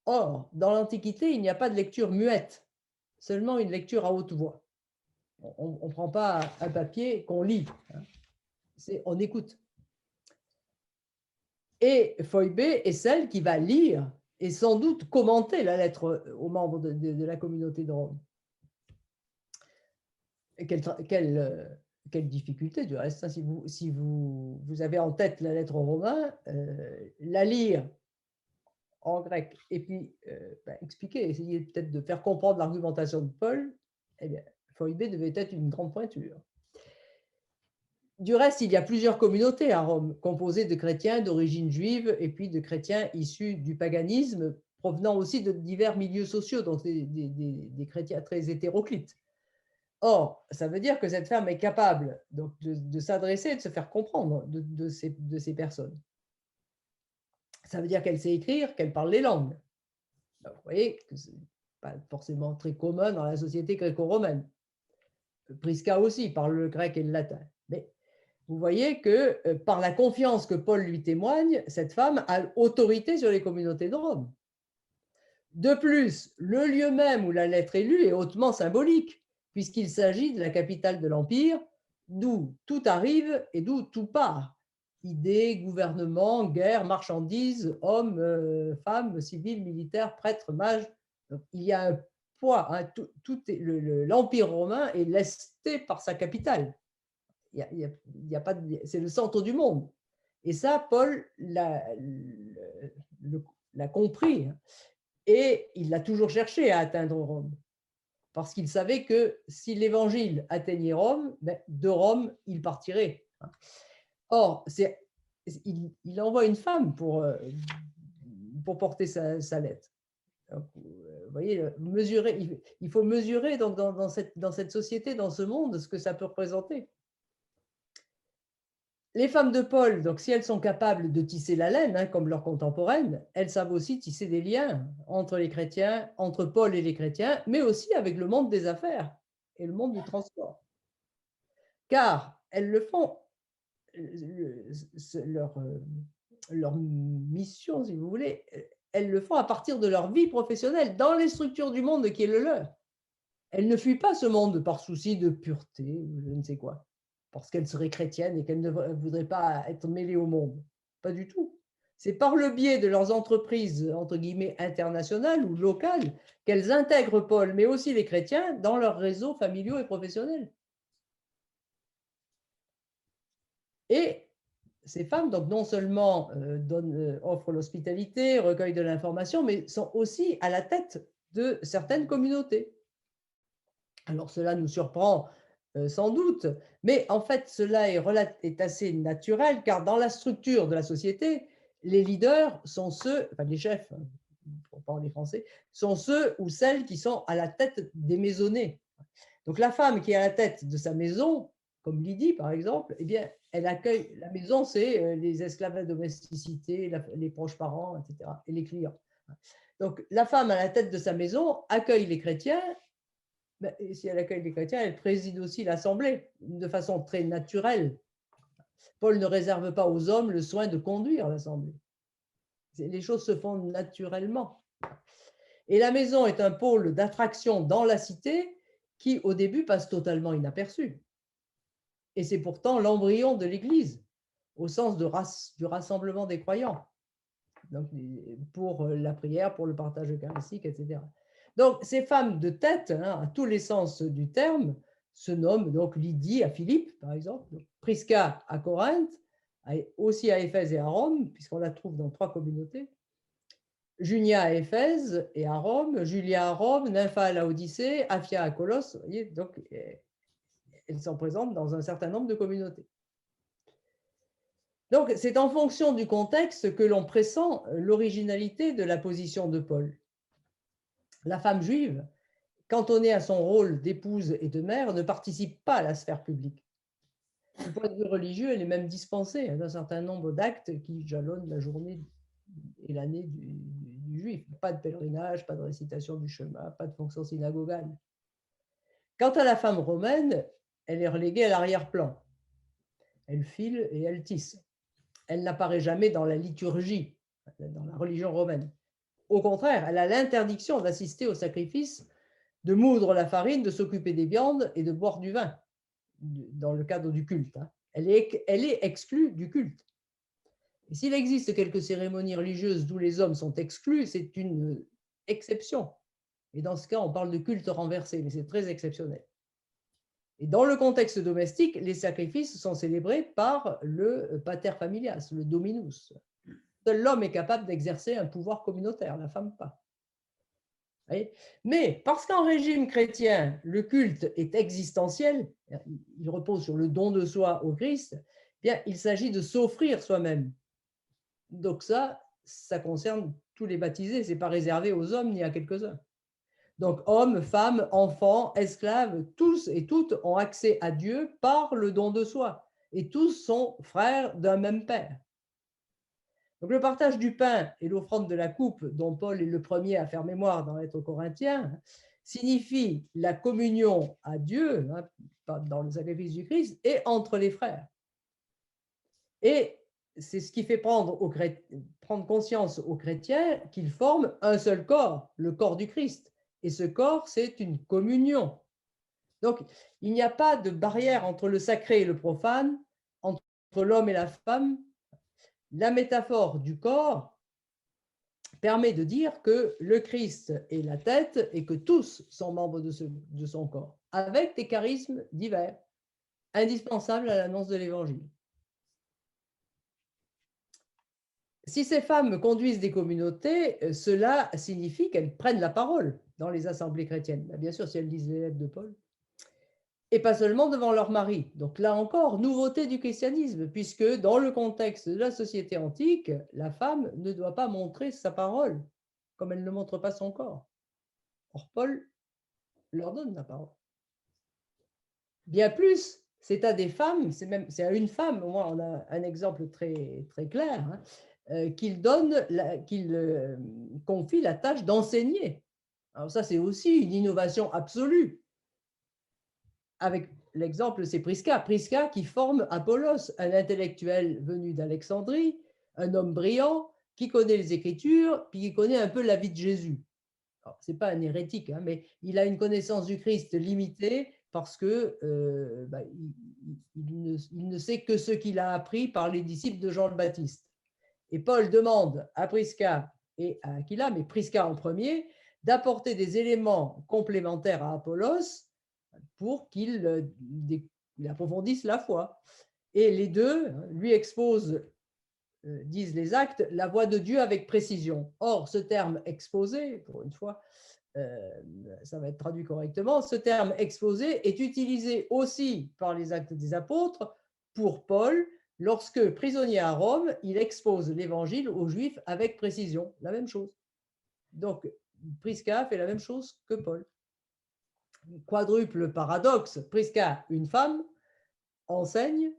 Or, dans l'Antiquité, il n'y a pas de lecture muette, seulement une lecture à haute voix. On ne prend pas un papier qu'on lit, hein. On écoute. Et Phoebé est celle qui va lire et sans doute commenter la lettre aux membres de la communauté de Rome. Quelle difficulté du reste, hein, si vous avez en tête la lettre aux Romains, la lire en grec et puis expliquer, essayer peut-être de faire comprendre l'argumentation de Paul, eh bien, Phoebé devait être une grande pointure. Du reste, il y a plusieurs communautés à Rome, composées de chrétiens d'origine juive et puis de chrétiens issus du paganisme, provenant aussi de divers milieux sociaux, donc des chrétiens très hétéroclites. Or, ça veut dire que cette femme est capable donc, de s'adresser et de se faire comprendre de ces personnes. Ça veut dire qu'elle sait écrire, qu'elle parle les langues. Alors, vous voyez que ce n'est pas forcément très commun dans la société gréco-romaine. Prisca aussi parle le grec et le latin. Mais vous voyez que par la confiance que Paul lui témoigne, cette femme a autorité sur les communautés de Rome. De plus, le lieu même où la lettre est lue est hautement symbolique, puisqu'il s'agit de la capitale de l'Empire, d'où tout arrive et d'où tout part. Idées, gouvernement, guerre, marchandises, hommes, femmes, civils, militaires, prêtres, mages. Donc, il y a un poids. Hein, l'Empire romain est lesté par sa capitale. C'est le centre du monde. Et ça, Paul l'a compris. Et il l'a toujours cherché à atteindre Rome, parce qu'il savait que si l'évangile atteignait Rome, de Rome, il partirait. Or, il envoie une femme pour porter sa lettre. Donc, vous voyez, il faut mesurer donc, dans cette société, dans ce monde, ce que ça peut représenter. Les femmes de Paul, donc, si elles sont capables de tisser la laine, hein, comme leurs contemporaines, elles savent aussi tisser des liens entre les chrétiens, entre Paul et les chrétiens, mais aussi avec le monde des affaires et le monde du transport. Car elles le font, leur mission, si vous voulez, elles le font à partir de leur vie professionnelle, dans les structures du monde qui est le leur. Elles ne fuient pas ce monde par souci de pureté ou je ne sais quoi, parce qu'elles seraient chrétiennes et qu'elles ne voudraient pas être mêlées au monde. Pas du tout. C'est par le biais de leurs entreprises, entre guillemets, internationales ou locales, qu'elles intègrent Paul, mais aussi les chrétiens, dans leurs réseaux familiaux et professionnels. Et ces femmes, donc, non seulement offrent l'hospitalité, recueillent de l'information, mais sont aussi à la tête de certaines communautés. Alors, cela nous surprend sans doute, mais en fait, cela est assez naturel, car dans la structure de la société, les leaders sont ceux, enfin les chefs, pour parler français, sont ceux ou celles qui sont à la tête des maisonnées. Donc, la femme qui est à la tête de sa maison, comme Lydie par exemple, eh bien, elle accueille, la maison, c'est les esclaves de domesticité, les proches parents, etc., et les clients. Donc, la femme à la tête de sa maison accueille les chrétiens. Et si elle accueille les chrétiens, elle préside aussi l'assemblée de façon très naturelle. Paul ne réserve pas aux hommes le soin de conduire l'assemblée. Les choses se font naturellement. Et la maison est un pôle d'attraction dans la cité qui, au début, passe totalement inaperçu. Et c'est pourtant l'embryon de l'Église, au sens du rassemblement des croyants, donc, pour la prière, pour le partage eucharistique, etc. Donc, ces femmes de tête, hein, à tous les sens du terme, se nomment donc Lydie à Philippe, par exemple, Prisca à Corinthe, aussi à Éphèse et à Rome, puisqu'on la trouve dans 3 communautés, Junia à Éphèse et à Rome, Julia à Rome, Nympha à Laodicée, Aphia à Colosse. Vous voyez, donc, elles sont présentes dans un certain nombre de communautés. Donc, c'est en fonction du contexte que l'on pressent l'originalité de la position de Paul. La femme juive, cantonnée à son rôle d'épouse et de mère, ne participe pas à la sphère publique. Du point de vue religieux, elle est même dispensée d'un certain nombre d'actes qui jalonnent la journée et l'année du juif. Pas de pèlerinage, pas de récitation du chemin, pas de fonction synagogale. Quant à la femme romaine, elle est reléguée à l'arrière-plan. Elle file et elle tisse. Elle n'apparaît jamais dans la liturgie, dans la religion romaine. Au contraire, elle a l'interdiction d'assister au sacrifice, de moudre la farine, de s'occuper des viandes et de boire du vin, dans le cadre du culte. Elle est exclue du culte. Et s'il existe quelques cérémonies religieuses d'où les hommes sont exclus, c'est une exception. Et dans ce cas, on parle de culte renversé, mais c'est très exceptionnel. Et dans le contexte domestique, les sacrifices sont célébrés par le pater familias, le dominus. Seul l'homme est capable d'exercer un pouvoir communautaire, la femme pas. Mais parce qu'en régime chrétien, le culte est existentiel, il repose sur le don de soi au Christ, bien, il s'agit de s'offrir soi-même. Donc ça concerne tous les baptisés, ce n'est pas réservé aux hommes ni à quelques-uns. Donc hommes, femmes, enfants, esclaves, tous et toutes ont accès à Dieu par le don de soi, et tous sont frères d'un même Père. Donc, le partage du pain et l'offrande de la coupe, dont Paul est le premier à faire mémoire dans l'Lettre aux Corinthiens, signifie la communion à Dieu, dans le sacrifice du Christ, et entre les frères. Et c'est ce qui fait prendre conscience aux chrétiens qu'ils forment un seul corps, le corps du Christ. Et ce corps, c'est une communion. Donc, il n'y a pas de barrière entre le sacré et le profane, entre l'homme et la femme. La métaphore du corps permet de dire que le Christ est la tête et que tous sont membres de son corps, avec des charismes divers, indispensables à l'annonce de l'Évangile. Si ces femmes conduisent des communautés, cela signifie qu'elles prennent la parole dans les assemblées chrétiennes. Bien sûr, si elles lisent les lettres de Paul. Et pas seulement devant leur mari. Donc là encore, nouveauté du christianisme, puisque dans le contexte de la société antique, la femme ne doit pas montrer sa parole, comme elle ne montre pas son corps. Or, Paul leur donne la parole. Bien plus, c'est à des femmes, c'est à une femme, au moins on a un exemple très, très clair, qu'il confie la tâche d'enseigner. Alors ça, c'est aussi une innovation absolue. Avec l'exemple, c'est Prisca. Prisca qui forme Apollos, un intellectuel venu d'Alexandrie, un homme brillant, qui connaît les Écritures, puis qui connaît un peu la vie de Jésus. Ce n'est pas un hérétique, mais il a une connaissance du Christ limitée parce que il ne sait que ce qu'il a appris par les disciples de Jean le Baptiste. Et Paul demande à Prisca et à Aquila, mais Prisca en premier, d'apporter des éléments complémentaires à Apollos pour qu'il approfondisse la foi. Et les deux lui exposent, disent les actes, la voix de Dieu avec précision. Or, ce terme exposé, pour une fois, ça va être traduit correctement, ce terme exposé est utilisé aussi par les actes des apôtres pour Paul, lorsque prisonnier à Rome, il expose l'évangile aux Juifs avec précision, la même chose. Donc, Prisca fait la même chose que Paul. Quadruple paradoxe, Prisca, une femme, enseigne,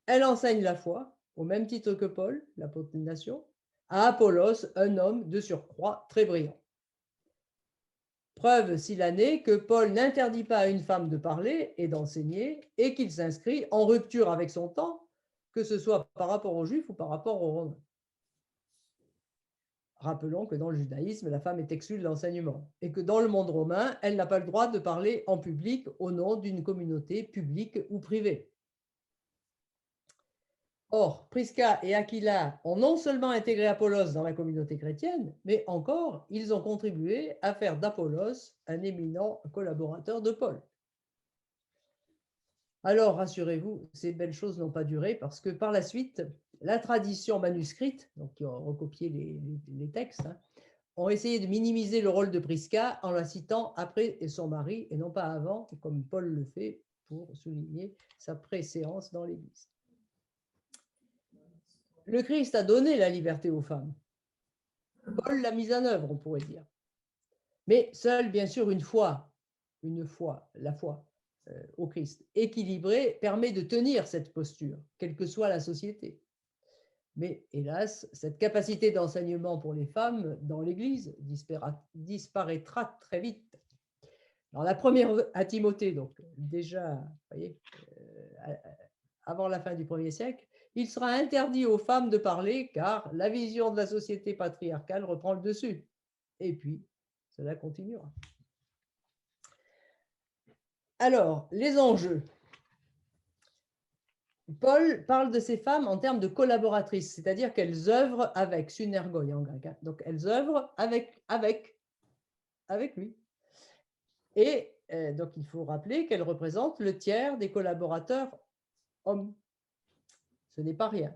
elle enseigne la foi, au même titre que Paul, l'apôtre des nations, à Apollos, un homme de surcroît très brillant. Preuve s'il en est que Paul n'interdit pas à une femme de parler et d'enseigner et qu'il s'inscrit en rupture avec son temps, que ce soit par rapport aux Juifs ou par rapport aux Romains. Rappelons que dans le judaïsme, la femme est exclue de l'enseignement et que dans le monde romain, elle n'a pas le droit de parler en public au nom d'une communauté publique ou privée. Or, Prisca et Aquila ont non seulement intégré Apollos dans la communauté chrétienne, mais encore, ils ont contribué à faire d'Apollos un éminent collaborateur de Paul. Alors, rassurez-vous, ces belles choses n'ont pas duré parce que par la suite, la tradition manuscrite, donc qui a recopié les textes, ont essayé de minimiser le rôle de Prisca en la citant après son mari et non pas avant, comme Paul le fait pour souligner sa préséance dans l'Église. Le Christ a donné la liberté aux femmes. Paul l'a mise en œuvre, on pourrait dire. Mais seule, bien sûr, la foi au Christ équilibrée permet de tenir cette posture, quelle que soit la société. Mais hélas, cette capacité d'enseignement pour les femmes dans l'Église disparaîtra très vite. Alors, la première à Timothée, donc déjà, vous voyez, avant la fin du 1er siècle, il sera interdit aux femmes de parler car la vision de la société patriarcale reprend le dessus. Et puis, cela continuera. Alors, les enjeux. Paul parle de ces femmes en termes de collaboratrices, c'est-à-dire qu'elles œuvrent avec, synergoi en grec, donc elles œuvrent avec lui. Et donc, il faut rappeler qu'elles représentent le tiers des collaborateurs hommes. Ce n'est pas rien.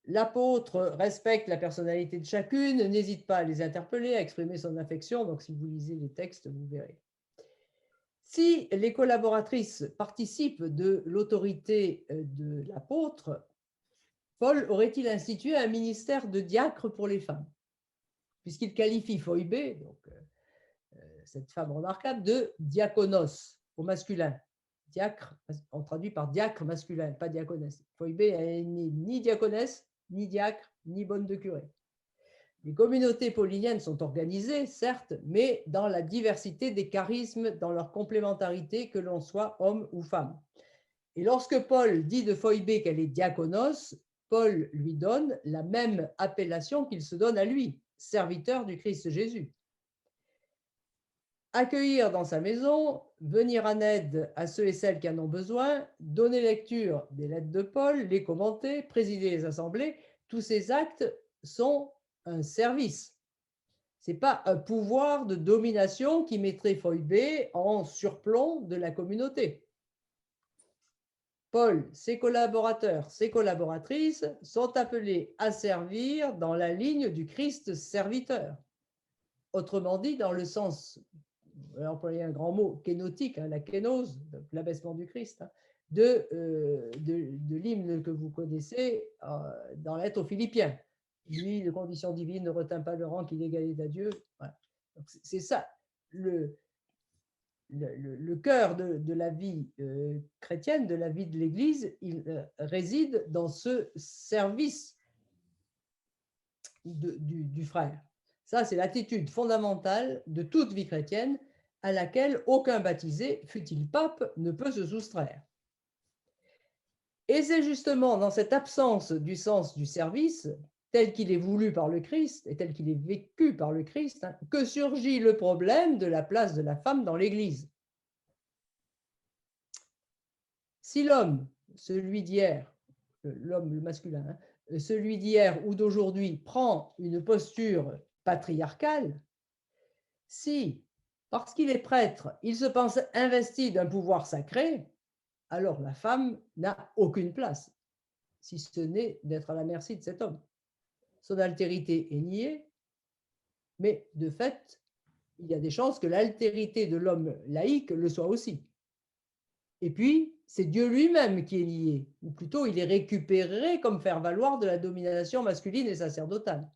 L'apôtre respecte la personnalité de chacune, n'hésite pas à les interpeller, à exprimer son affection. Donc, si vous lisez les textes, vous verrez. Si les collaboratrices participent de l'autorité de l'apôtre, Paul aurait-il institué un ministère de diacre pour les femmes, puisqu'il qualifie Phoebé, donc cette femme remarquable, de diakonos au masculin. Diacre, on traduit par diacre masculin, pas diaconesse. Phoebé n'est ni diaconesse ni diacre, ni bonne de curé. Les communautés pauliniennes sont organisées, certes, mais dans la diversité des charismes, dans leur complémentarité, que l'on soit homme ou femme. Et lorsque Paul dit de Phoebé qu'elle est diaconos, Paul lui donne la même appellation qu'il se donne à lui, serviteur du Christ Jésus. Accueillir dans sa maison, venir en aide à ceux et celles qui en ont besoin, donner lecture des lettres de Paul, les commenter, présider les assemblées, tous ces actes sont un service. Ce n'est pas un pouvoir de domination qui mettrait Phoebé en surplomb de la communauté. Paul, ses collaborateurs, ses collaboratrices sont appelés à servir dans la ligne du Christ serviteur. Autrement dit, dans le sens, on va employer un grand mot, kénotique, la kénose, l'abaissement du Christ, de l'hymne que vous connaissez dans la lettre aux Philippiens. Lui, de condition divine, ne retint pas le rang qu'il égalait à Dieu. Voilà. C'est ça, le cœur de la vie chrétienne, de la vie de l'Église, il réside dans ce service du frère. Ça, c'est l'attitude fondamentale de toute vie chrétienne à laquelle aucun baptisé, fût-il pape, ne peut se soustraire. Et c'est justement dans cette absence du sens du service, tel qu'il est voulu par le Christ et tel qu'il est vécu par le Christ, que surgit le problème de la place de la femme dans l'Église. Si l'homme, celui d'hier, l'homme, le masculin, celui d'hier ou d'aujourd'hui prend une posture patriarcale, si, parce qu'il est prêtre, il se pense investi d'un pouvoir sacré, alors la femme n'a aucune place, si ce n'est d'être à la merci de cet homme. Son altérité est niée, mais de fait, il y a des chances que l'altérité de l'homme laïque le soit aussi. Et puis, c'est Dieu lui-même qui est lié, ou plutôt il est récupéré comme faire valoir de la domination masculine et sacerdotale.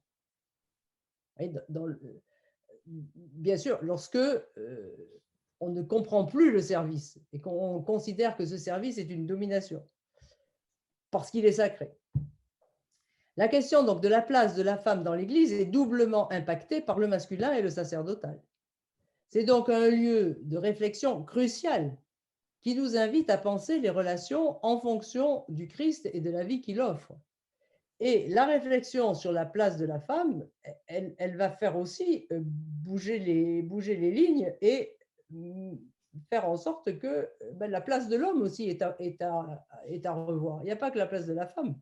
Bien sûr, lorsque on ne comprend plus le service et qu'on considère que ce service est une domination, parce qu'il est sacré. La question donc de la place de la femme dans l'Église est doublement impactée par le masculin et le sacerdotal. C'est donc un lieu de réflexion crucial qui nous invite à penser les relations en fonction du Christ et de la vie qu'il offre. Et la réflexion sur la place de la femme, elle va faire aussi bouger les lignes et faire en sorte que la place de l'homme aussi est à revoir. Il n'y a pas que la place de la femme.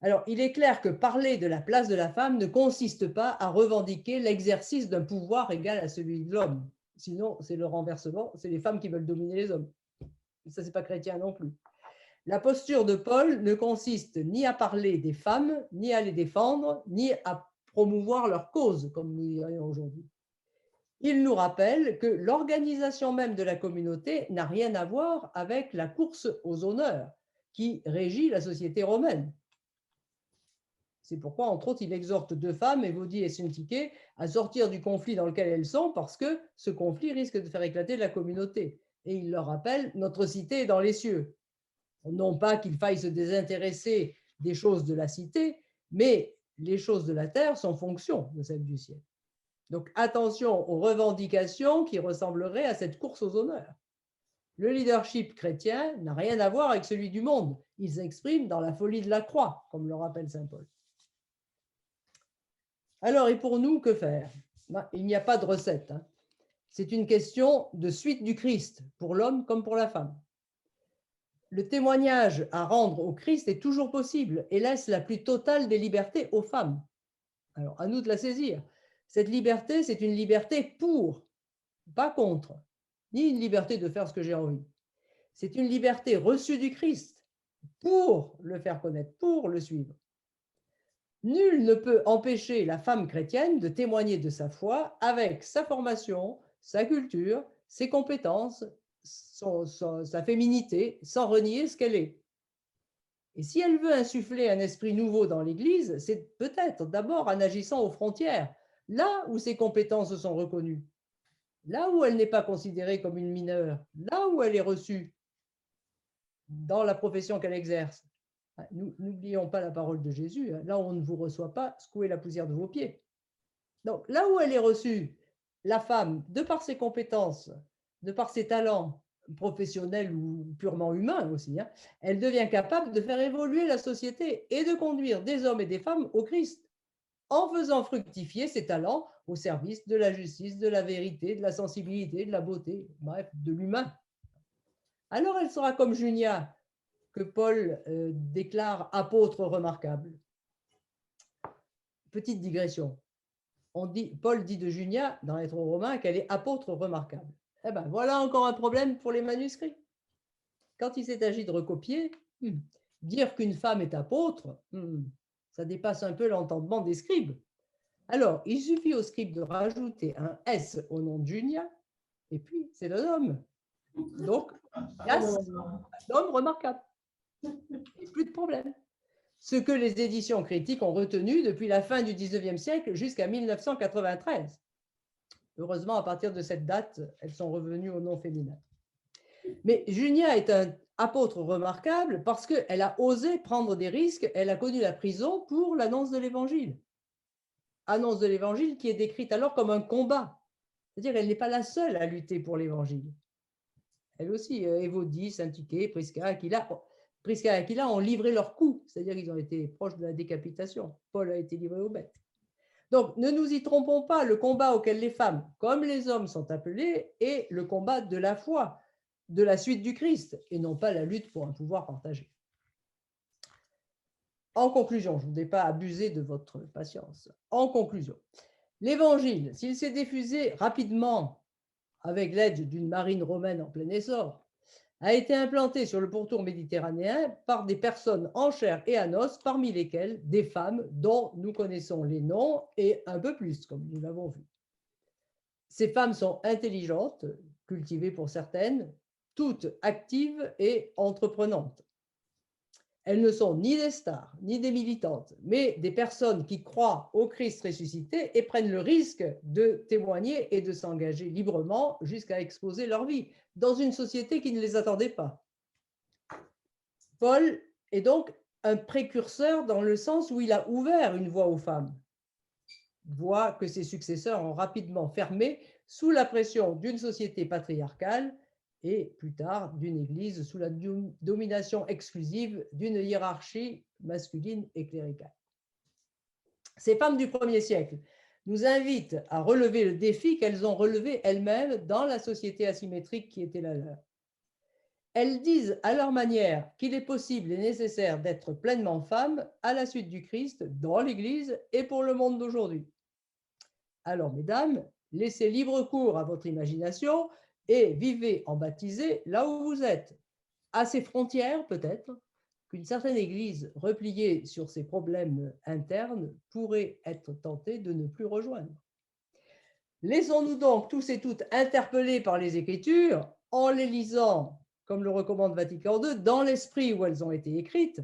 Alors, il est clair que parler de la place de la femme ne consiste pas à revendiquer l'exercice d'un pouvoir égal à celui de l'homme. Sinon, c'est le renversement, c'est les femmes qui veulent dominer les hommes. Ça, c'est pas chrétien non plus. La posture de Paul ne consiste ni à parler des femmes, ni à les défendre, ni à promouvoir leur cause, comme nous dirions aujourd'hui. Il nous rappelle que l'organisation même de la communauté n'a rien à voir avec la course aux honneurs qui régit la société romaine. C'est pourquoi, entre autres, il exhorte deux femmes, Évodie et Syntyché, à sortir du conflit dans lequel elles sont, parce que ce conflit risque de faire éclater la communauté. Et il leur rappelle, notre cité est dans les cieux. Non pas qu'il faille se désintéresser des choses de la cité, mais les choses de la terre sont fonction de celles du ciel. Donc attention aux revendications qui ressembleraient à cette course aux honneurs. Le leadership chrétien n'a rien à voir avec celui du monde. Il s'exprime dans la folie de la croix, comme le rappelle saint Paul. Alors, et pour nous, que faire? Il n'y a pas de recette. C'est une question de suite du Christ, pour l'homme comme pour la femme. Le témoignage à rendre au Christ est toujours possible et laisse la plus totale des libertés aux femmes. Alors, à nous de la saisir. Cette liberté, c'est une liberté pour, pas contre, ni une liberté de faire ce que j'ai envie. C'est une liberté reçue du Christ pour le faire connaître, pour le suivre. Nul ne peut empêcher la femme chrétienne de témoigner de sa foi avec sa formation, sa culture, ses compétences, sa féminité, sans renier ce qu'elle est. Et si elle veut insuffler un esprit nouveau dans l'Église, c'est peut-être d'abord en agissant aux frontières, là où ses compétences sont reconnues, là où elle n'est pas considérée comme une mineure, là où elle est reçue dans la profession qu'elle exerce. N'oublions pas la parole de Jésus. Là où on ne vous reçoit pas, secouez la poussière de vos pieds. Donc, là où elle est reçue, la femme, de par ses compétences, de par ses talents professionnels ou purement humains aussi, elle devient capable de faire évoluer la société et de conduire des hommes et des femmes au Christ, en faisant fructifier ses talents au service de la justice, de la vérité, de la sensibilité, de la beauté, bref, de l'humain. Alors elle sera comme Junia, que Paul déclare apôtre remarquable. Petite digression. Paul dit de Junia, dans Lettre aux Romains, qu'elle est apôtre remarquable. Eh bien, voilà encore un problème pour les manuscrits. Quand il s'est agi de recopier, dire qu'une femme est apôtre, ça dépasse un peu l'entendement des scribes. Alors, il suffit aux scribes de rajouter un S au nom de Junia, et puis c'est un homme. Donc, un homme remarquable. Et plus de problème. Ce que les éditions critiques ont retenu depuis la fin du 19e siècle jusqu'à 1993. Heureusement, à partir de cette date, elles sont revenues au nom féminin. Mais Junia est un apôtre remarquable parce qu'elle a osé prendre des risques. Elle a connu la prison pour l'annonce de l'Évangile. Annonce de l'Évangile qui est décrite alors comme un combat. C'est-à-dire qu'elle n'est pas la seule à lutter pour l'Évangile. Elle aussi, Évodie, Syntyché, Prisca, Aquila ont livré leur coup, c'est-à-dire qu'ils ont été proches de la décapitation. Paul a été livré aux bêtes. Donc, ne nous y trompons pas, le combat auquel les femmes, comme les hommes, sont appelés est le combat de la foi, de la suite du Christ, et non pas la lutte pour un pouvoir partagé. En conclusion, je ne voudrais pas abuser de votre patience. En conclusion, l'Évangile, s'il s'est diffusé rapidement avec l'aide d'une marine romaine en plein essor, a été implanté sur le pourtour méditerranéen par des personnes en chair et en os, parmi lesquelles des femmes dont nous connaissons les noms et un peu plus, comme nous l'avons vu. Ces femmes sont intelligentes, cultivées pour certaines, toutes actives et entreprenantes. Elles ne sont ni des stars, ni des militantes, mais des personnes qui croient au Christ ressuscité et prennent le risque de témoigner et de s'engager librement jusqu'à exposer leur vie dans une société qui ne les attendait pas. Paul est donc un précurseur dans le sens où il a ouvert une voie aux femmes, voie que ses successeurs ont rapidement fermée sous la pression d'une société patriarcale et plus tard d'une église sous la domination exclusive d'une hiérarchie masculine et cléricale. Ces femmes du 1er siècle nous invitent à relever le défi qu'elles ont relevé elles-mêmes dans la société asymétrique qui était la leur. Elles disent à leur manière qu'il est possible et nécessaire d'être pleinement femme à la suite du Christ dans l'Église et pour le monde d'aujourd'hui. Alors, mesdames, laissez libre cours à votre imagination et vivez en baptisé là où vous êtes. À ces frontières, peut-être, qu'une certaine Église repliée sur ses problèmes internes pourrait être tentée de ne plus rejoindre. Laissons-nous donc tous et toutes interpellés par les Écritures en les lisant, comme le recommande Vatican II, dans l'esprit où elles ont été écrites,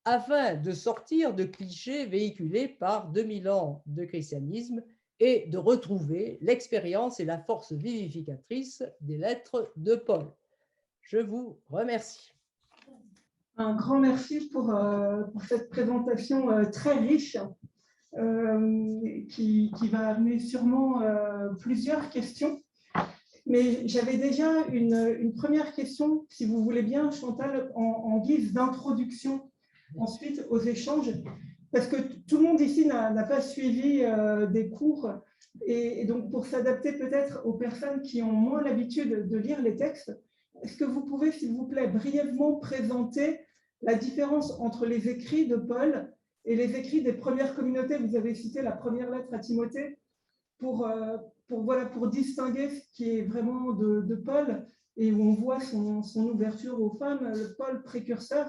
afin de sortir de clichés véhiculés par 2000 ans de christianisme et de retrouver l'expérience et la force vivificatrice des lettres de Paul. Je vous remercie. Un grand merci pour cette présentation très riche qui va amener sûrement plusieurs questions. Mais j'avais déjà une première question, si vous voulez bien, Chantal, en guise d'introduction ensuite aux échanges, parce que tout le monde ici n'a pas suivi des cours, et donc pour s'adapter peut-être aux personnes qui ont moins l'habitude de lire les textes, est-ce que vous pouvez, s'il vous plaît, brièvement présenter la différence entre les écrits de Paul et les écrits des premières communautés? Vous avez cité la première lettre à Timothée pour distinguer ce qui est vraiment de Paul et où on voit son ouverture aux femmes, le Paul précurseur,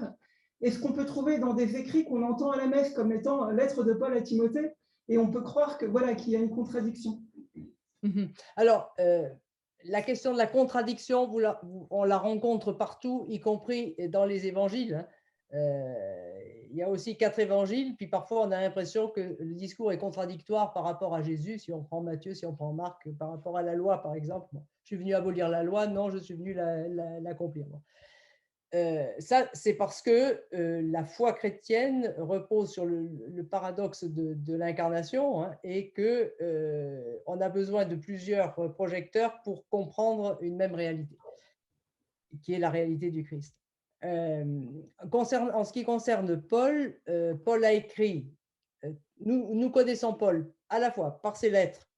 et ce qu'on peut trouver dans des écrits qu'on entend à la messe comme étant lettre de Paul à Timothée, et on peut croire que qu'il y a une contradiction. Alors, la question de la contradiction, on la rencontre partout, y compris dans les évangiles. Il y a aussi 4 évangiles, puis parfois on a l'impression que le discours est contradictoire par rapport à Jésus, si on prend Matthieu, si on prend Marc, par rapport à la loi, par exemple. Je suis venu abolir la loi, non, je suis venu l'accomplir. Ça, c'est parce que la foi chrétienne repose sur le paradoxe de l'incarnation, hein, et qu'on a besoin de plusieurs projecteurs pour comprendre une même réalité, qui est la réalité du Christ. En ce qui concerne Paul, Paul a écrit, nous connaissons Paul à la fois par ses lettres,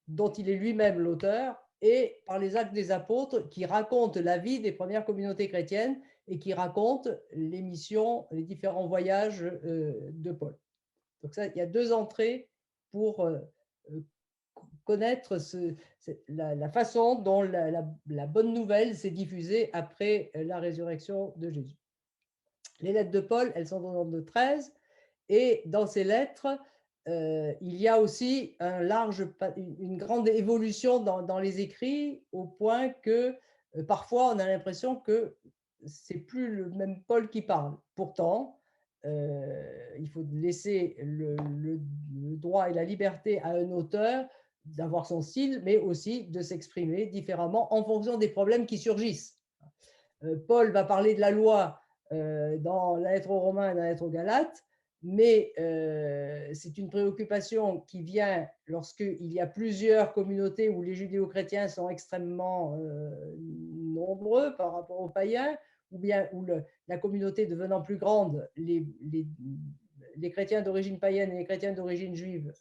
dont il est lui-même l'auteur, et par les Actes des Apôtres, qui racontent la vie des premières communautés chrétiennes et qui racontent les missions, les différents voyages de Paul. Donc ça, il y a deux entrées pour connaître la façon dont la bonne nouvelle s'est diffusée après la résurrection de Jésus. Les lettres de Paul, elles sont au nombre de 13, et dans ces lettres, il y a aussi une grande évolution dans les écrits, au point que parfois on a l'impression que c'est plus le même Paul qui parle. Pourtant, il faut laisser le droit et la liberté à un auteur d'avoir son style, mais aussi de s'exprimer différemment en fonction des problèmes qui surgissent. Paul va parler de la loi dans la lettre aux Romains et dans la lettre aux Galates, mais c'est une préoccupation qui vient lorsqu'il y a plusieurs communautés où les judéo-chrétiens sont extrêmement nombreux par rapport aux païens, ou bien où la communauté devenant plus grande, les chrétiens d'origine païenne et les chrétiens d'origine juive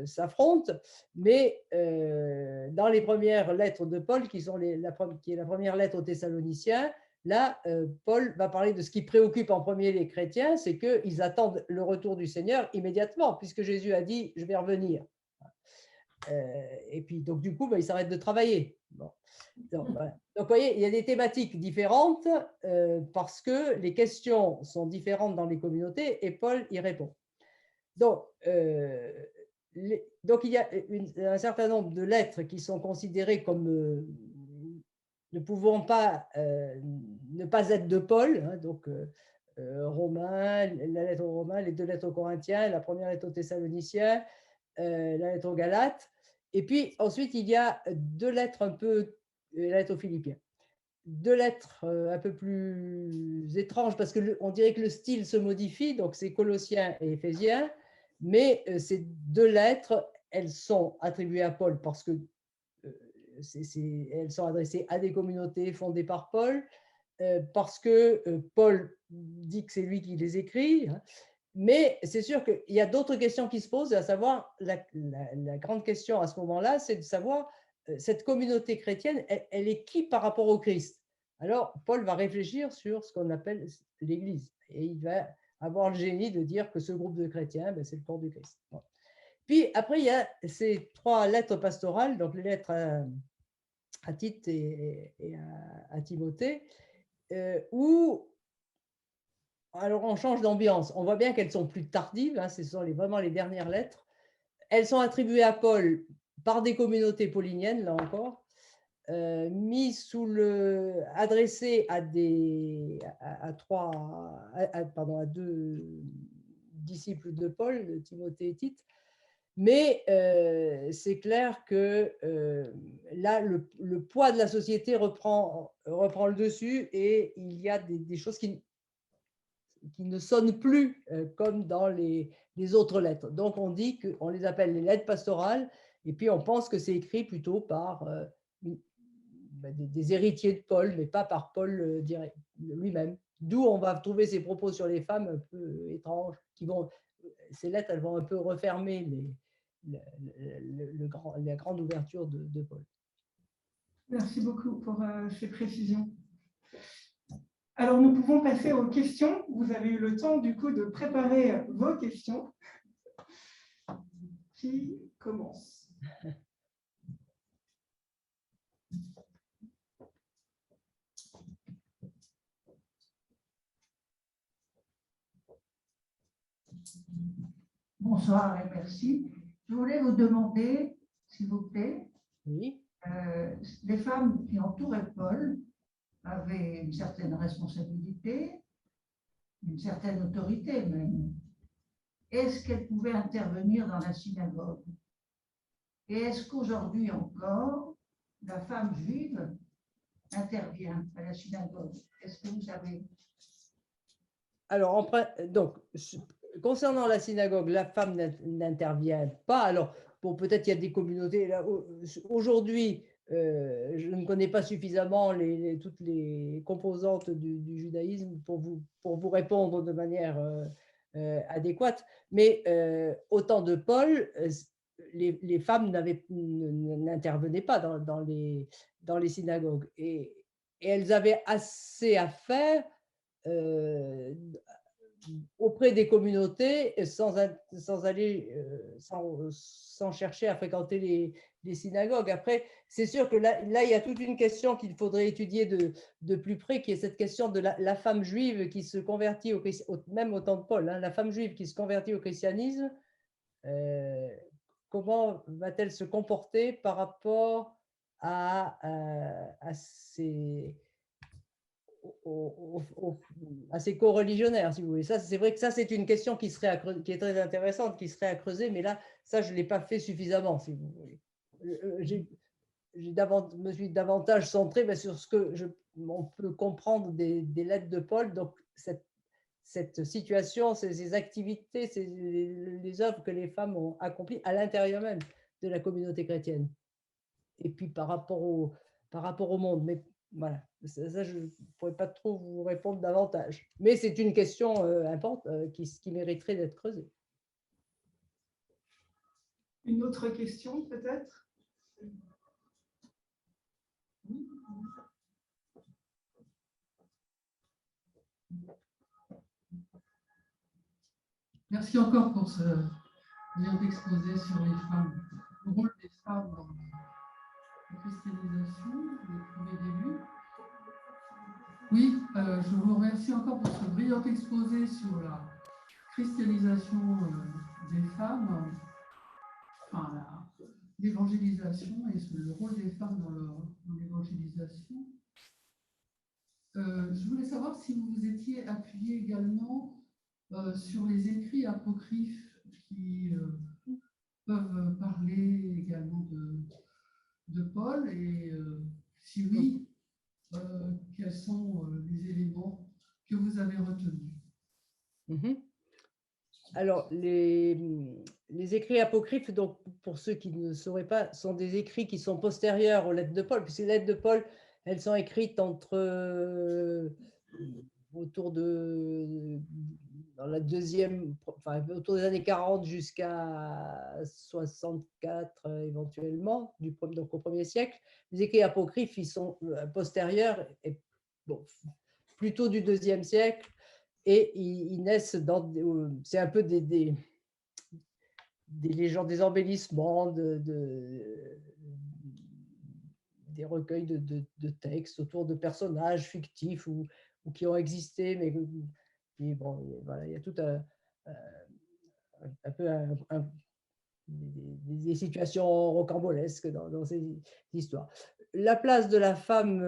s'affrontent. Mais dans les premières lettres de Paul, qui est la première lettre aux Thessaloniciens, là, Paul va parler de ce qui préoccupe en premier les chrétiens, c'est qu'ils attendent le retour du Seigneur immédiatement, puisque Jésus a dit « je vais revenir ». Et puis, donc, du coup, ils s'arrêtent de travailler. Bon. Donc, voilà. Donc, vous voyez, il y a des thématiques différentes parce que les questions sont différentes dans les communautés et Paul y répond. Donc, il y a un certain nombre de lettres qui sont considérées comme ne pouvant pas ne pas être de Paul, hein, donc Romains, la lettre aux Romains, les deux lettres aux Corinthiens, la première lettre aux Thessaloniciens, la lettre aux Galates, et puis ensuite il y a deux lettres la lettre aux Philippiens. Deux lettres un peu plus étranges parce qu'on dirait que le style se modifie, donc c'est Colossiens et Éphésiens, mais ces deux lettres, elles sont attribuées à Paul parce que elles sont adressées à des communautés fondées par Paul, parce que Paul dit que c'est lui qui les écrit, hein. Mais c'est sûr qu'il y a d'autres questions qui se posent, à savoir, la grande question à ce moment-là, c'est de savoir, cette communauté chrétienne, elle est qui par rapport au Christ? Alors, Paul va réfléchir sur ce qu'on appelle l'Église, et il va avoir le génie de dire que ce groupe de chrétiens, c'est le corps du Christ. Bon. Puis après, il y a ces trois lettres pastorales, donc les lettres à Tite et à Timothée, où alors on change d'ambiance. On voit bien qu'elles sont plus tardives, hein, ce sont vraiment les dernières lettres. Elles sont attribuées à Paul par des communautés pauliniennes, là encore, adressées à deux disciples de Paul, Timothée et Tite. Mais c'est clair que là, le poids de la société reprend le dessus, et il y a des choses qui ne sonnent plus comme dans les autres lettres. Donc, on dit qu'on les appelle les lettres pastorales, et puis on pense que c'est écrit plutôt par des héritiers de Paul, mais pas par Paul lui-même. D'où on va trouver ces propos sur les femmes un peu étranges, ces lettres, elles vont un peu refermer la grande ouverture de Paul. Merci beaucoup pour ces précisions. Alors, nous pouvons passer aux questions. Vous avez eu le temps, du coup, de préparer vos questions. Qui commence? Bonsoir et merci. Je voulais vous demander, s'il vous plaît, oui. Les femmes qui entouraient Paul avaient une certaine responsabilité, une certaine autorité même. Est-ce qu'elles pouvaient intervenir dans la synagogue? Et est-ce qu'aujourd'hui encore, la femme juive intervient à la synagogue? Est-ce que vous savez? Alors, donc, concernant la synagogue, la femme n'intervient pas. Alors, bon, peut-être il y a des communautés. Aujourd'hui, je ne connais pas suffisamment toutes les composantes du judaïsme pour vous répondre de manière adéquate. Mais au temps de Paul, les femmes n'intervenaient pas dans les synagogues. Et elles avaient assez à faire auprès des communautés sans chercher à fréquenter les synagogues. Après, c'est sûr que là, il y a toute une question qu'il faudrait étudier de plus près, qui est cette question de la femme juive qui se convertit même au temps de Paul, hein, la femme juive qui se convertit au christianisme, comment va-t-elle se comporter par rapport à ces co-religionnaires, si vous voulez. Ça, c'est vrai que ça, c'est une question qui est très intéressante, qui serait à creuser, mais là, ça, je ne l'ai pas fait suffisamment, si vous voulez. Me suis davantage centré sur ce que on peut comprendre des lettres de Paul, donc cette situation, ces activités, les œuvres que les femmes ont accomplies à l'intérieur même de la communauté chrétienne. Et puis par rapport au monde. Mais voilà, ça je ne pourrais pas trop vous répondre davantage. Mais c'est une question importante qui mériterait d'être creusée. Une autre question, peut-être? Merci encore pour ce brillant exposé sur les femmes, le rôle des femmes dans la christianisation, les premiers débuts. Oui, je vous remercie encore pour ce brillant exposé sur la christianisation des femmes, enfin l'évangélisation et le rôle des femmes dans l'évangélisation. Je voulais savoir si vous vous étiez appuyé également sur les écrits apocryphes qui peuvent parler également de Paul, et si oui, quels sont les éléments que vous avez retenus? Alors, les écrits apocryphes, donc, pour ceux qui ne sauraient pas, sont des écrits qui sont postérieurs aux lettres de Paul, puisque les lettres de Paul, elles sont écrites autour dans la deuxième, enfin, autour des années 40 jusqu'à 64 éventuellement, donc au 1er siècle. Les écrits apocryphes, ils sont postérieurs, et, bon, plutôt du 2e siècle, et ils naissent c'est un peu des légendes, des embellissements, des recueils de textes autour de personnages fictifs ou qui ont existé, mais bon, voilà, il y a tout un peu des situations rocambolesques dans ces histoires. La place de la femme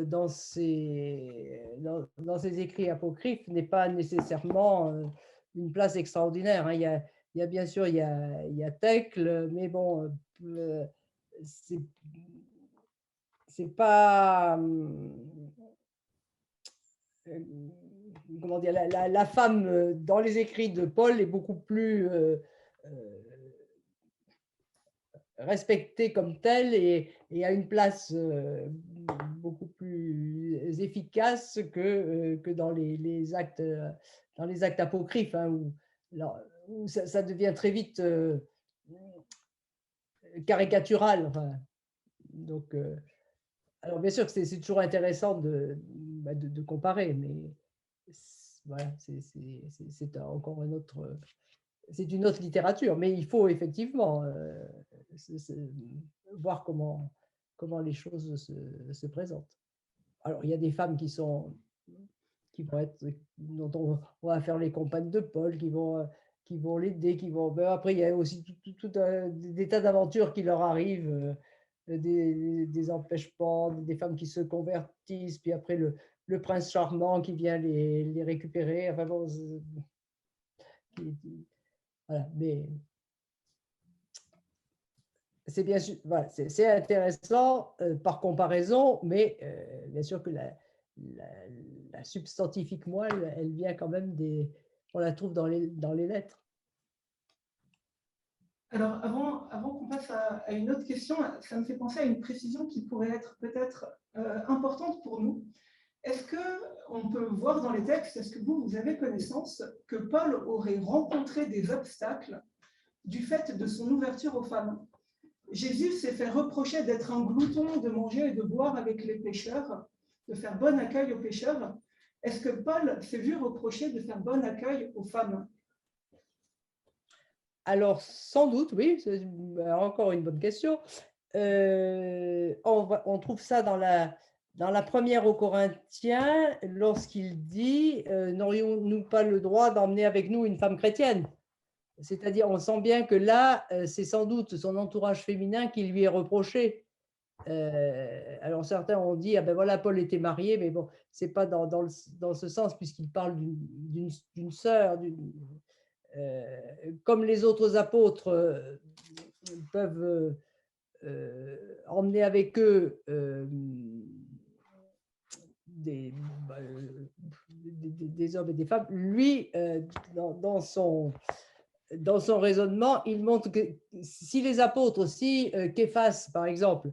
dans ces écrits apocryphes n'est pas nécessairement une place extraordinaire, hein. Il y a bien sûr, il y a Thècle, mais bon, c'est pas comment dire, la femme dans les écrits de Paul est beaucoup plus respectée comme telle et a une place beaucoup plus efficace que dans les actes apocryphes, hein, où ça devient très vite caricatural. Enfin, donc, alors bien sûr que c'est toujours intéressant de comparer, mais voilà, c'est encore c'est une autre littérature, mais il faut effectivement voir comment les choses se présentent. Alors, il y a des femmes qui vont être, dont on va faire les compagnes de Paul, qui vont l'aider, après, il y a aussi tout des tas d'aventures qui leur arrivent, des empêchements, des femmes qui se convertissent, puis après le prince charmant qui vient les récupérer. Enfin bon, voilà, mais c'est bien sûr, voilà, c'est intéressant par comparaison, mais bien sûr que la substantifique moi, elle vient quand même on la trouve dans les lettres. Alors, avant qu'on passe à une autre question, ça me fait penser à une précision qui pourrait être peut-être importante pour nous. Est-ce qu'on peut voir dans les textes, est-ce que vous avez connaissance que Paul aurait rencontré des obstacles du fait de son ouverture aux femmes? Jésus s'est fait reprocher d'être un glouton, de manger et de boire avec les pécheurs, de faire bon accueil aux pécheurs. Est-ce que Paul s'est vu reprocher de faire bon accueil aux femmes? Alors, sans doute, oui, c'est encore une bonne question. On trouve ça dans la première aux Corinthiens, lorsqu'il dit n'aurions-nous pas le droit d'emmener avec nous une femme chrétienne? C'est-à-dire, on sent bien que là, c'est sans doute son entourage féminin qui lui est reproché. Alors, certains ont dit, ah ben voilà, Paul était marié, mais bon, c'est pas dans ce sens, puisqu'il parle d'une sœur, comme les autres apôtres peuvent emmener avec eux des hommes et des femmes, lui, dans son raisonnement, il montre que si les apôtres, si Képhas, par exemple,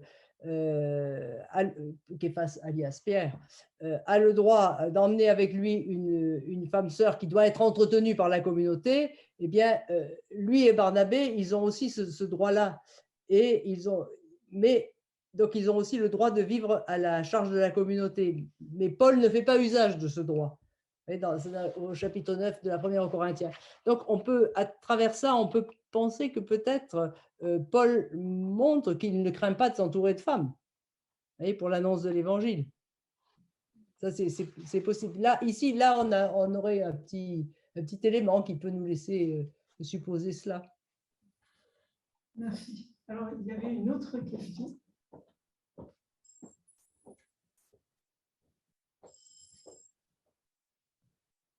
Képhas alias Pierre, a le droit d'emmener avec lui une femme sœur qui doit être entretenue par la communauté, eh bien, lui et Barnabé, ils ont aussi ce droit-là. Et donc, ils ont aussi le droit de vivre à la charge de la communauté. Mais Paul ne fait pas usage de ce droit. Au chapitre 9 de la première aux Corinthiens. Donc, à travers ça, on peut penser que peut-être Paul montre qu'il ne craint pas de s'entourer de femmes pour l'annonce de l'Évangile. Ça, c'est possible. Là, on aurait un petit élément qui peut nous laisser supposer cela. Merci. Alors, il y avait une autre question.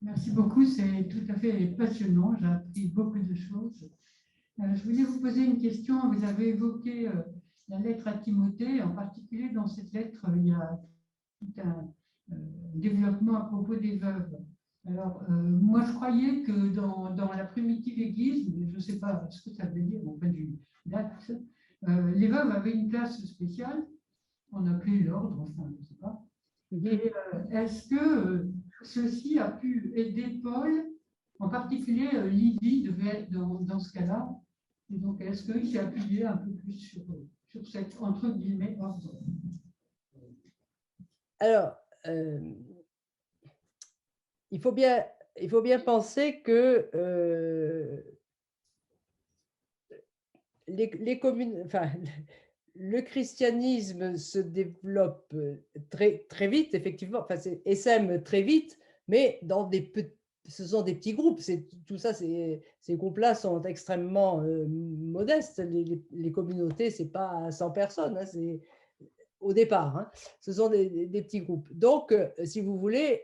Merci beaucoup, c'est tout à fait passionnant, j'ai appris beaucoup de choses. Je voulais vous poser une question, vous avez évoqué la lettre à Timothée, en particulier dans cette lettre, il y a tout un développement à propos des veuves. Alors, moi je croyais que dans la primitive Église, je ne sais pas ce que ça veut dire, en fait, d'une date, les veuves avaient une place spéciale, on appelait l'ordre, enfin, je ne sais pas. Et est-ce que ceci a pu aider Paul, en particulier Lydie devait être dans ce cas-là, et donc est-ce qu'il s'est appuyé un peu plus sur cette, entre guillemets, ordre? Alors, il faut bien penser que le christianisme se développe très, très vite, effectivement, essaime très vite, mais ce sont des petits groupes. Tout ça, ces groupes-là sont extrêmement modestes. Les communautés, ce n'est pas 100 personnes, hein, c'est au départ. Hein. Ce sont des petits groupes. Donc, si vous voulez,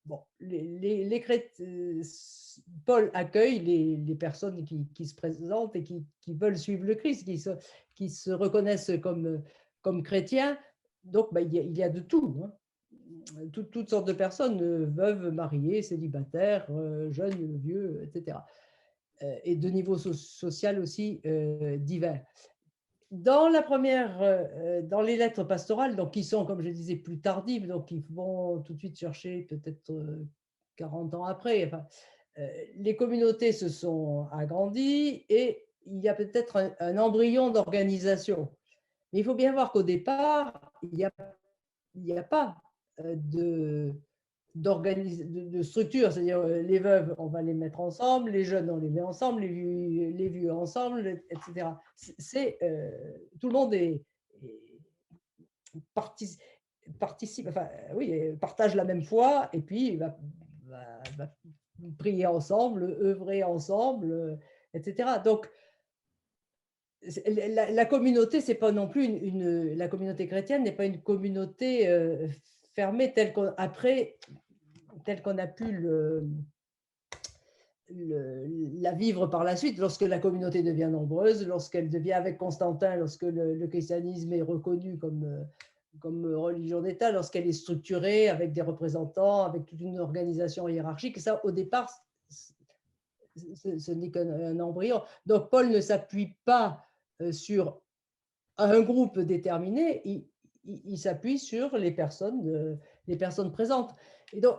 bon, Paul accueille les personnes qui se présentent et qui veulent suivre le Christ, qui se reconnaissent comme chrétiens. Donc, il y a de tout. Hein. Toutes sortes de personnes, veuves, mariées, célibataires, jeunes, vieux, etc. Et de niveau social aussi divers. Dans dans les lettres pastorales, donc qui sont, comme je disais, plus tardives, donc qui vont tout de suite chercher peut-être 40 ans après, enfin, les communautés se sont agrandies et il y a peut-être un embryon d'organisation. Mais il faut bien voir qu'au départ, il n'y a pas de structure, c'est-à-dire les veuves, on va les mettre ensemble, les jeunes, on les met ensemble, les vieux ensemble, etc. Tout le monde participe, enfin, oui, partage la même foi et puis va prier ensemble, œuvrer ensemble, etc. Donc, la communauté, c'est pas non plus la communauté chrétienne n'est pas une communauté fermée telle qu'on a pu la vivre par la suite, lorsque la communauté devient nombreuse, lorsqu'elle devient avec Constantin, lorsque le christianisme est reconnu religion d'État lorsqu'elle est structurée avec des représentants, avec toute une organisation hiérarchique. Et ça, au départ, ce n'est qu'un embryon. Donc, Paul ne s'appuie pas sur un groupe déterminé, il s'appuie sur les personnes présentes.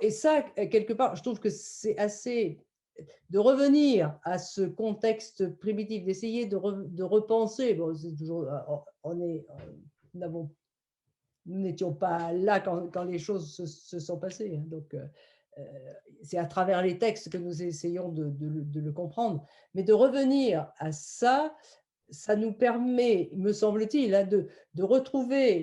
Et ça, quelque part, je trouve que c'est assez de revenir à ce contexte primitif, d'essayer de repenser. Bon, c'est toujours, nous n'étions pas là quand les choses se sont passées. Hein, donc, c'est à travers les textes que nous essayons de le comprendre. Mais de revenir à ça, ça nous permet, me semble-t-il, hein, de retrouver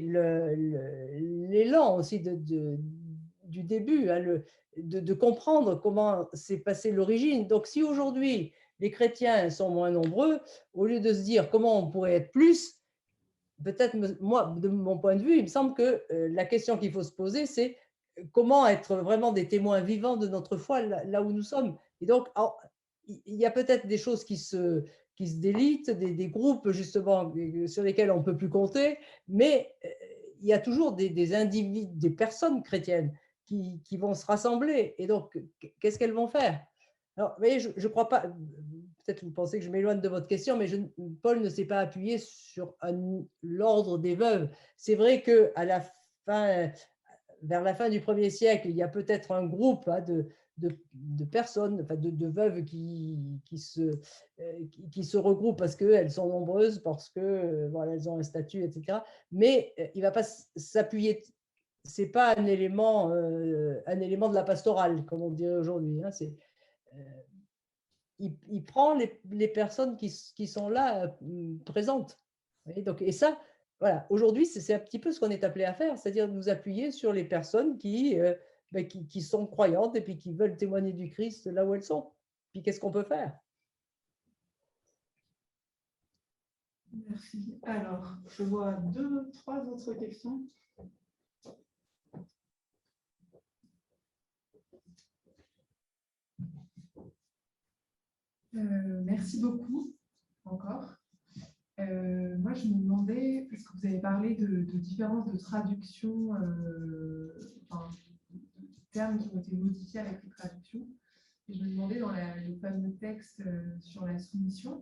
l'élan aussi du début, hein, de comprendre comment s'est passée l'origine. Donc, si aujourd'hui les chrétiens sont moins nombreux, au lieu de se dire comment on pourrait être plus, peut-être, moi, de mon point de vue, il me semble que la question qu'il faut se poser, c'est comment être vraiment des témoins vivants de notre foi là où nous sommes. Et donc, il y a peut-être des choses qui se délitent, des groupes justement sur lesquels on ne peut plus compter, mais il y a toujours des individus, des personnes chrétiennes qui vont se rassembler. Et donc, qu'est-ce qu'elles vont faire? Alors, vous voyez, je ne crois pas, peut-être vous pensez que je m'éloigne de votre question, mais Paul ne s'est pas appuyé sur l'ordre des veuves. C'est vrai qu'à la fin, vers la fin du 1er siècle, il y a peut-être un groupe, hein, de personnes, enfin de veuves qui se regroupent parce qu'elles sont nombreuses, parce que voilà, elles ont un statut, etc. Mais il ne va pas s'appuyer. Ce n'est pas un élément de la pastorale, comme on dirait aujourd'hui. Hein, il prend les personnes qui sont là présentes. Donc, et ça, voilà, aujourd'hui, c'est un petit peu ce qu'on est appelé à faire, c'est-à-dire nous appuyer sur les personnes qui sont croyantes et puis qui veulent témoigner du Christ là où elles sont. Puis qu'est-ce qu'on peut faire? Merci. Alors, je vois 3 autres questions. Merci beaucoup, encore. Moi, je me demandais, parce que vous avez parlé de différences de traduction, enfin, de termes qui ont été modifiés avec les traductions. Et je me demandais, dans le fameux texte sur la soumission,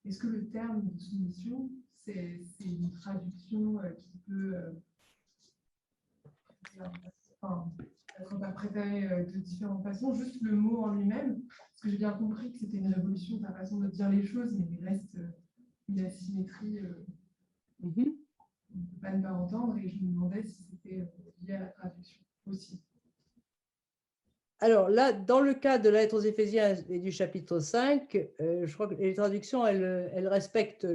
est-ce que le terme de soumission, c'est une traduction qui peut être interprétée de différentes façons, juste le mot en lui-même? Parce que j'ai bien compris que c'était une révolution de la façon de dire les choses, mais il reste une asymétrie qu'on ne peut pas ne pas entendre, et je me demandais si c'était lié à la traduction aussi. Alors là, dans le cas de la lettre aux Éphésiens et du chapitre 5, je crois que les traductions, elles respectent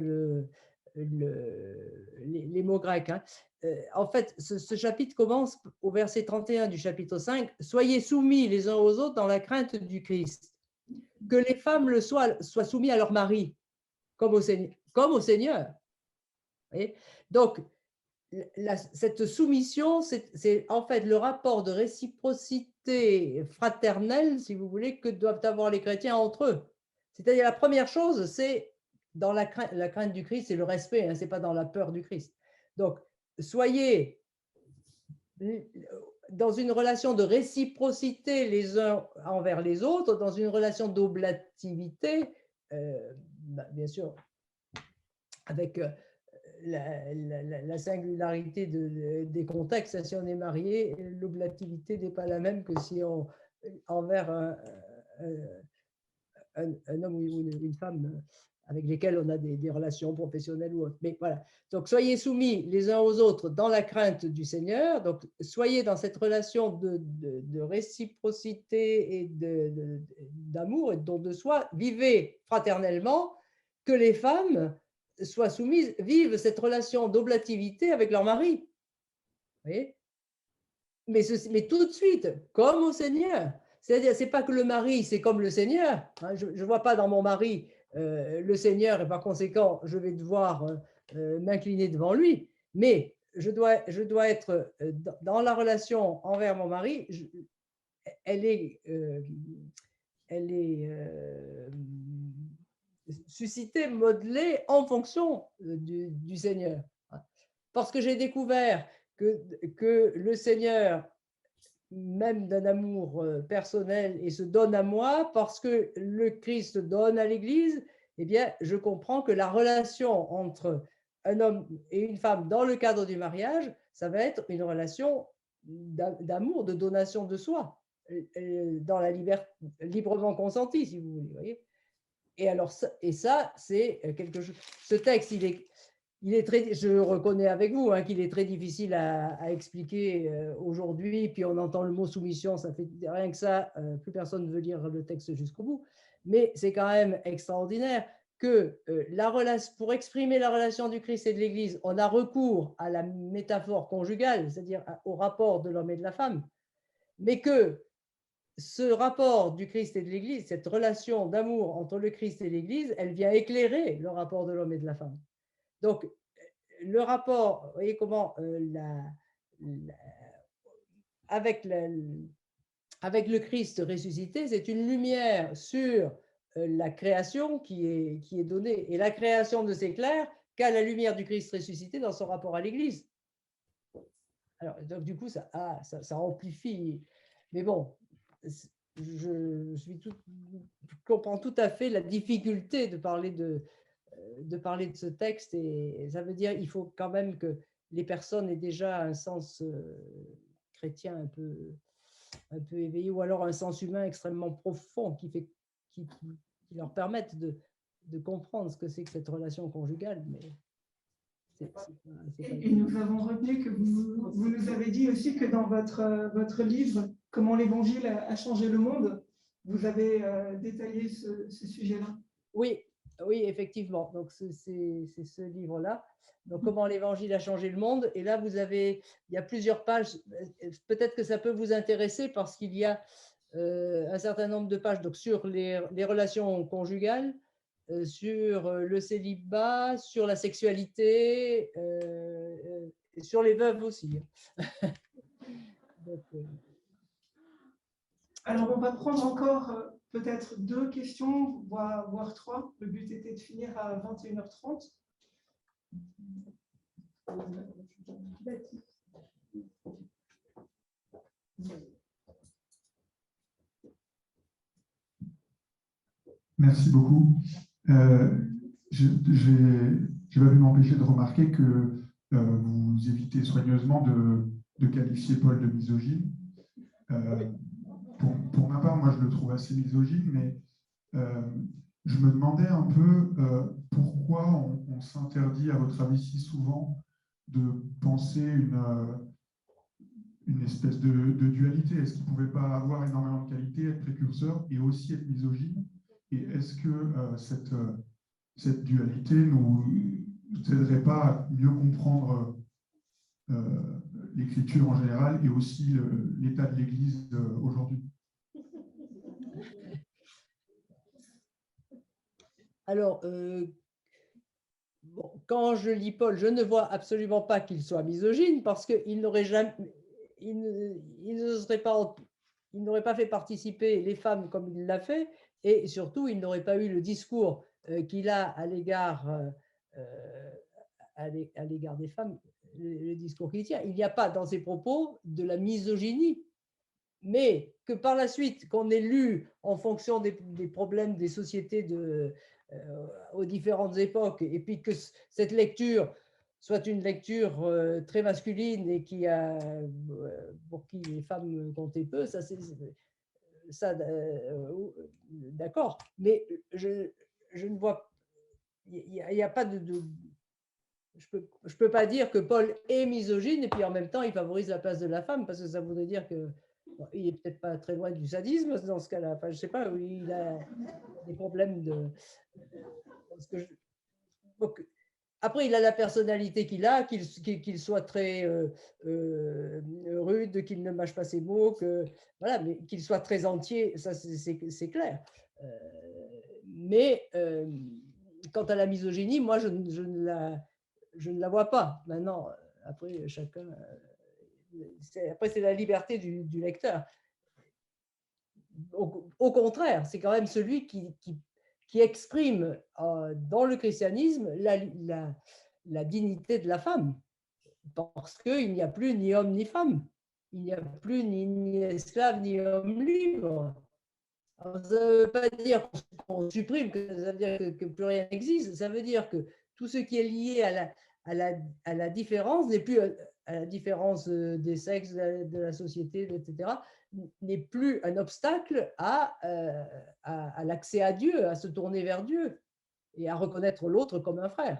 les mots grecs. Hein. En fait, ce chapitre commence au verset 31 du chapitre 5. « Soyez soumis les uns aux autres dans la crainte du Christ. Que les femmes soient soumises à leur mari, comme au Seigneur. » Vous voyez ? Donc, cette soumission, c'est en fait le rapport de réciprocité fraternelle, si vous voulez, que doivent avoir les chrétiens entre eux. C'est-à-dire, la première chose, c'est dans la crainte du Christ, c'est le respect, hein, ce n'est pas dans la peur du Christ. Donc, soyez dans une relation de réciprocité les uns envers les autres, dans une relation d'oblativité, bien sûr, avec la singularité des contextes. Si on est marié, l'oblativité n'est pas la même que si on envers un homme ou une femme avec lesquels on a des relations professionnelles ou autres. Mais voilà. Donc, soyez soumis les uns aux autres dans la crainte du Seigneur. Donc, soyez dans cette relation de réciprocité et d'amour et de don de soi. Vivez fraternellement, que les femmes soient soumises, vivent cette relation d'oblativité avec leur mari. Vous voyez ? Mais tout de suite, comme au Seigneur. C'est-à-dire, ce n'est pas que le mari, c'est comme le Seigneur. Hein, je ne vois pas dans mon mari le Seigneur et par conséquent, je vais devoir m'incliner devant lui. Mais je dois être dans la relation envers mon mari, elle est suscitée, modelée en fonction du Seigneur. Parce que j'ai découvert que le Seigneur même d'un amour personnel et se donne à moi parce que le Christ donne à l'Église, eh bien, je comprends que la relation entre un homme et une femme dans le cadre du mariage, ça va être une relation d'amour, de donation de soi, dans la liberté, librement consentie, si vous voulez. Voyez. Et alors, ça, c'est quelque chose. Ce texte, il est très, je reconnais avec vous qu'il est très difficile à expliquer aujourd'hui. Puis on entend le mot soumission, ça fait rien que ça, plus personne ne veut lire le texte jusqu'au bout. Mais c'est quand même extraordinaire que pour exprimer la relation du Christ et de l'Église, on a recours à la métaphore conjugale, c'est-à-dire au rapport de l'homme et de la femme, mais que ce rapport du Christ et de l'Église, cette relation d'amour entre le Christ et l'Église, elle vient éclairer le rapport de l'homme et de la femme. Donc, le rapport, vous voyez comment avec le Christ ressuscité, c'est une lumière sur la création qui est donnée. Et la création ne s'éclaire qu'à la lumière du Christ ressuscité dans son rapport à l'Église. Alors, donc, du coup, ça amplifie. Mais bon, je comprends tout à fait la difficulté de parler de ce texte, et ça veut dire qu'il faut quand même que les personnes aient déjà un sens chrétien un peu éveillé, ou alors un sens humain extrêmement profond qui leur permette de comprendre ce que c'est que cette relation conjugale. Mais et nous avons retenu que vous nous avez dit aussi que dans votre livre « Comment l'Évangile a changé le monde », vous avez détaillé ce sujet-là. Oui, effectivement. Donc, c'est ce livre-là. Donc, comment l'Évangile a changé le monde. Et là, il y a plusieurs pages. Peut-être que ça peut vous intéresser parce qu'il y a un certain nombre de pages donc, sur les relations conjugales, sur le célibat, sur la sexualité, et sur les veuves aussi. Donc, alors, on va prendre encore peut-être 2 questions, voire 3. Le but était de finir à 21h30. Merci beaucoup. Je vais pas m'empêcher de remarquer que vous évitez soigneusement de qualifier Paul de misogyne. Pour ma part, moi, je le trouve assez misogyne, mais je me demandais un peu pourquoi on s'interdit, à votre avis, si souvent de penser une espèce de dualité. Est-ce qu'il ne pouvait pas avoir énormément de qualités, être précurseur et aussi être misogyne? Et est-ce que cette dualité ne nous aiderait pas à mieux comprendre l'écriture en général et aussi l'état de l'Église aujourd'hui? Alors, quand je lis Paul, je ne vois absolument pas qu'il soit misogyne parce qu'il n'aurait jamais, il n'aurait pas fait participer les femmes comme il l'a fait, et surtout, il n'aurait pas eu le discours qu'il a à l'égard des femmes, le discours qu'il tient. Il n'y a pas dans ses propos de la misogynie, mais que par la suite, qu'on ait lu en fonction des problèmes des sociétés aux différentes époques, et puis que cette lecture soit une lecture très masculine et pour qui les femmes comptaient peu, ça d'accord. Mais je ne vois, il n'y a pas je peux pas dire que Paul est misogyne et puis en même temps il favorise la place de la femme, parce que ça voudrait dire que il est peut-être pas très loin du sadisme dans ce cas-là. Enfin, je sais pas, oui, il a des problèmes donc, après, il a la personnalité qu'il a, qu'il soit très rude, qu'il ne mâche pas ses mots, voilà, mais qu'il soit très entier, ça c'est clair. Mais quant à la misogynie, moi, je ne la vois pas. Maintenant, après, chacun... Après, c'est la liberté du lecteur. Au contraire, c'est quand même celui qui exprime dans le christianisme la dignité de la femme. parce qu'il n'y a plus ni homme ni femme. Il n'y a plus ni esclave ni homme libre. Alors, ça ne veut pas dire qu'on supprime, que ça veut dire que plus rien n'existe. Ça veut dire que tout ce qui est lié à la différence n'est plus à la différence des sexes, de la société, etc., n'est plus un obstacle à l'accès à Dieu, à se tourner vers Dieu et à reconnaître l'autre comme un frère.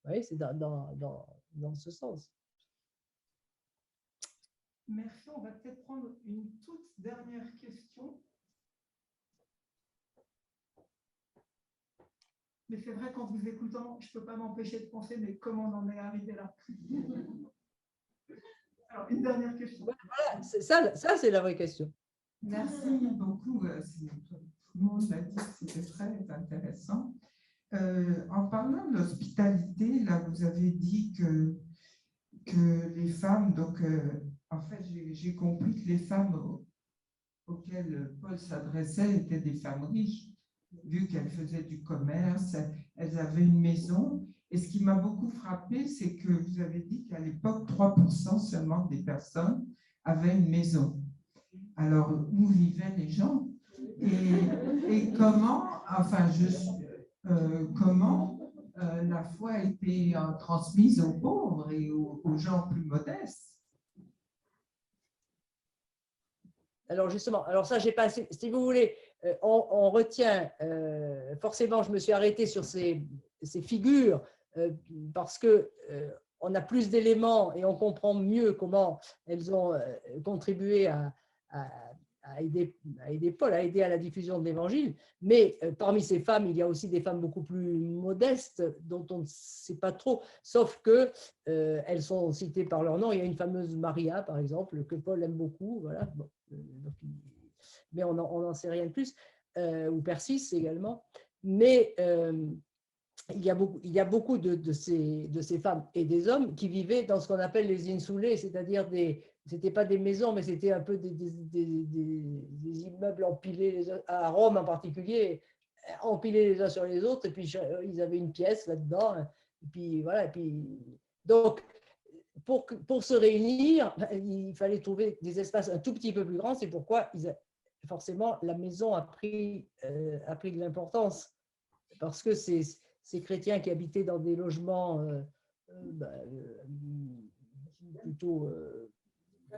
Vous voyez, c'est dans ce sens. Merci. On va peut-être prendre une toute dernière question. Mais c'est vrai qu'en vous écoutant, je ne peux pas m'empêcher de penser, mais comment on en est arrivé là? Alors, une dernière question. Voilà, ça c'est la vraie question. Merci beaucoup. Tout le monde l'a dit, c'était très intéressant. En parlant de l'hospitalité, là, vous avez dit que les femmes, donc, en fait, j'ai compris que les femmes auxquelles Paul s'adressait étaient des femmes riches, vu qu'elles faisaient du commerce, elles avaient une maison. Et ce qui m'a beaucoup frappé, c'est que vous avez dit qu'à l'époque, 3% seulement des personnes avaient une maison. Alors, où vivaient les gens? Et comment, enfin, comment la foi a été transmise aux pauvres et aux gens plus modestes? Alors justement, alors ça j'ai pas, si vous voulez, on retient, forcément je me suis arrêtée sur ces figures parce que on a plus d'éléments et on comprend mieux comment elles ont contribué à aider Paul, à aider à la diffusion de l'Évangile. Mais parmi ces femmes, il y a aussi des femmes beaucoup plus modestes dont on ne sait pas trop, sauf que elles sont citées par leur nom. Il y a une fameuse Maria, par exemple, que Paul aime beaucoup, voilà. Bon, mais on n'en sait rien de plus, ou Persis également. Mais il y a beaucoup de ces femmes et des hommes qui vivaient dans ce qu'on appelle les insulés, c'est-à-dire c'était pas des maisons, mais c'était un peu des immeubles empilés, à Rome en particulier, empilés les uns sur les autres, et puis ils avaient une pièce là-dedans, et puis voilà, et puis donc pour se réunir, il fallait trouver des espaces un tout petit peu plus grands, c'est pourquoi forcément la maison a pris de l'importance, parce que ces chrétiens qui habitaient dans des logements plutôt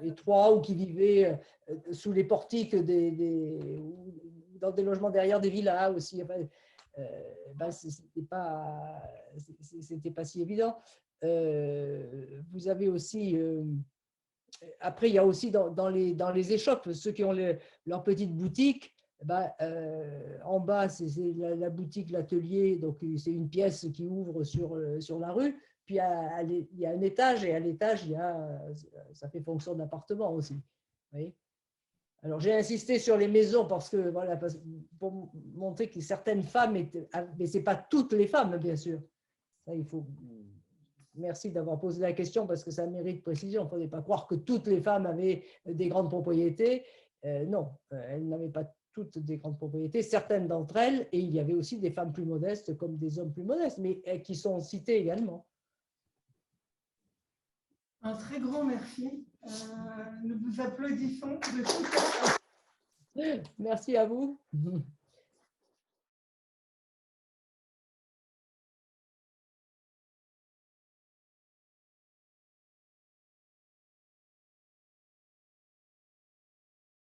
étroits ou qui vivaient sous les portiques dans des logements derrière des villas aussi, c'était pas si évident. Vous avez aussi après il y a aussi dans les échoppes ceux qui ont leur petite boutique. En bas, c'est la boutique, l'atelier, donc c'est une pièce qui ouvre sur la rue. Puis il y a un étage, et à l'étage, ça fait fonction d'appartement aussi. Vous voyez ? Alors, j'ai insisté sur les maisons parce que, voilà, pour montrer que certaines femmes mais ce n'est pas toutes les femmes, bien sûr. Ça, merci d'avoir posé la question parce que ça mérite précision. Il ne faudrait pas croire que toutes les femmes avaient des grandes propriétés. Non, elles n'avaient pas toutes des grandes propriétés, certaines d'entre elles, et il y avait aussi des femmes plus modestes comme des hommes plus modestes, mais qui sont cités également. Un très grand merci. Nous vous applaudissons de tout cœur. Merci à vous.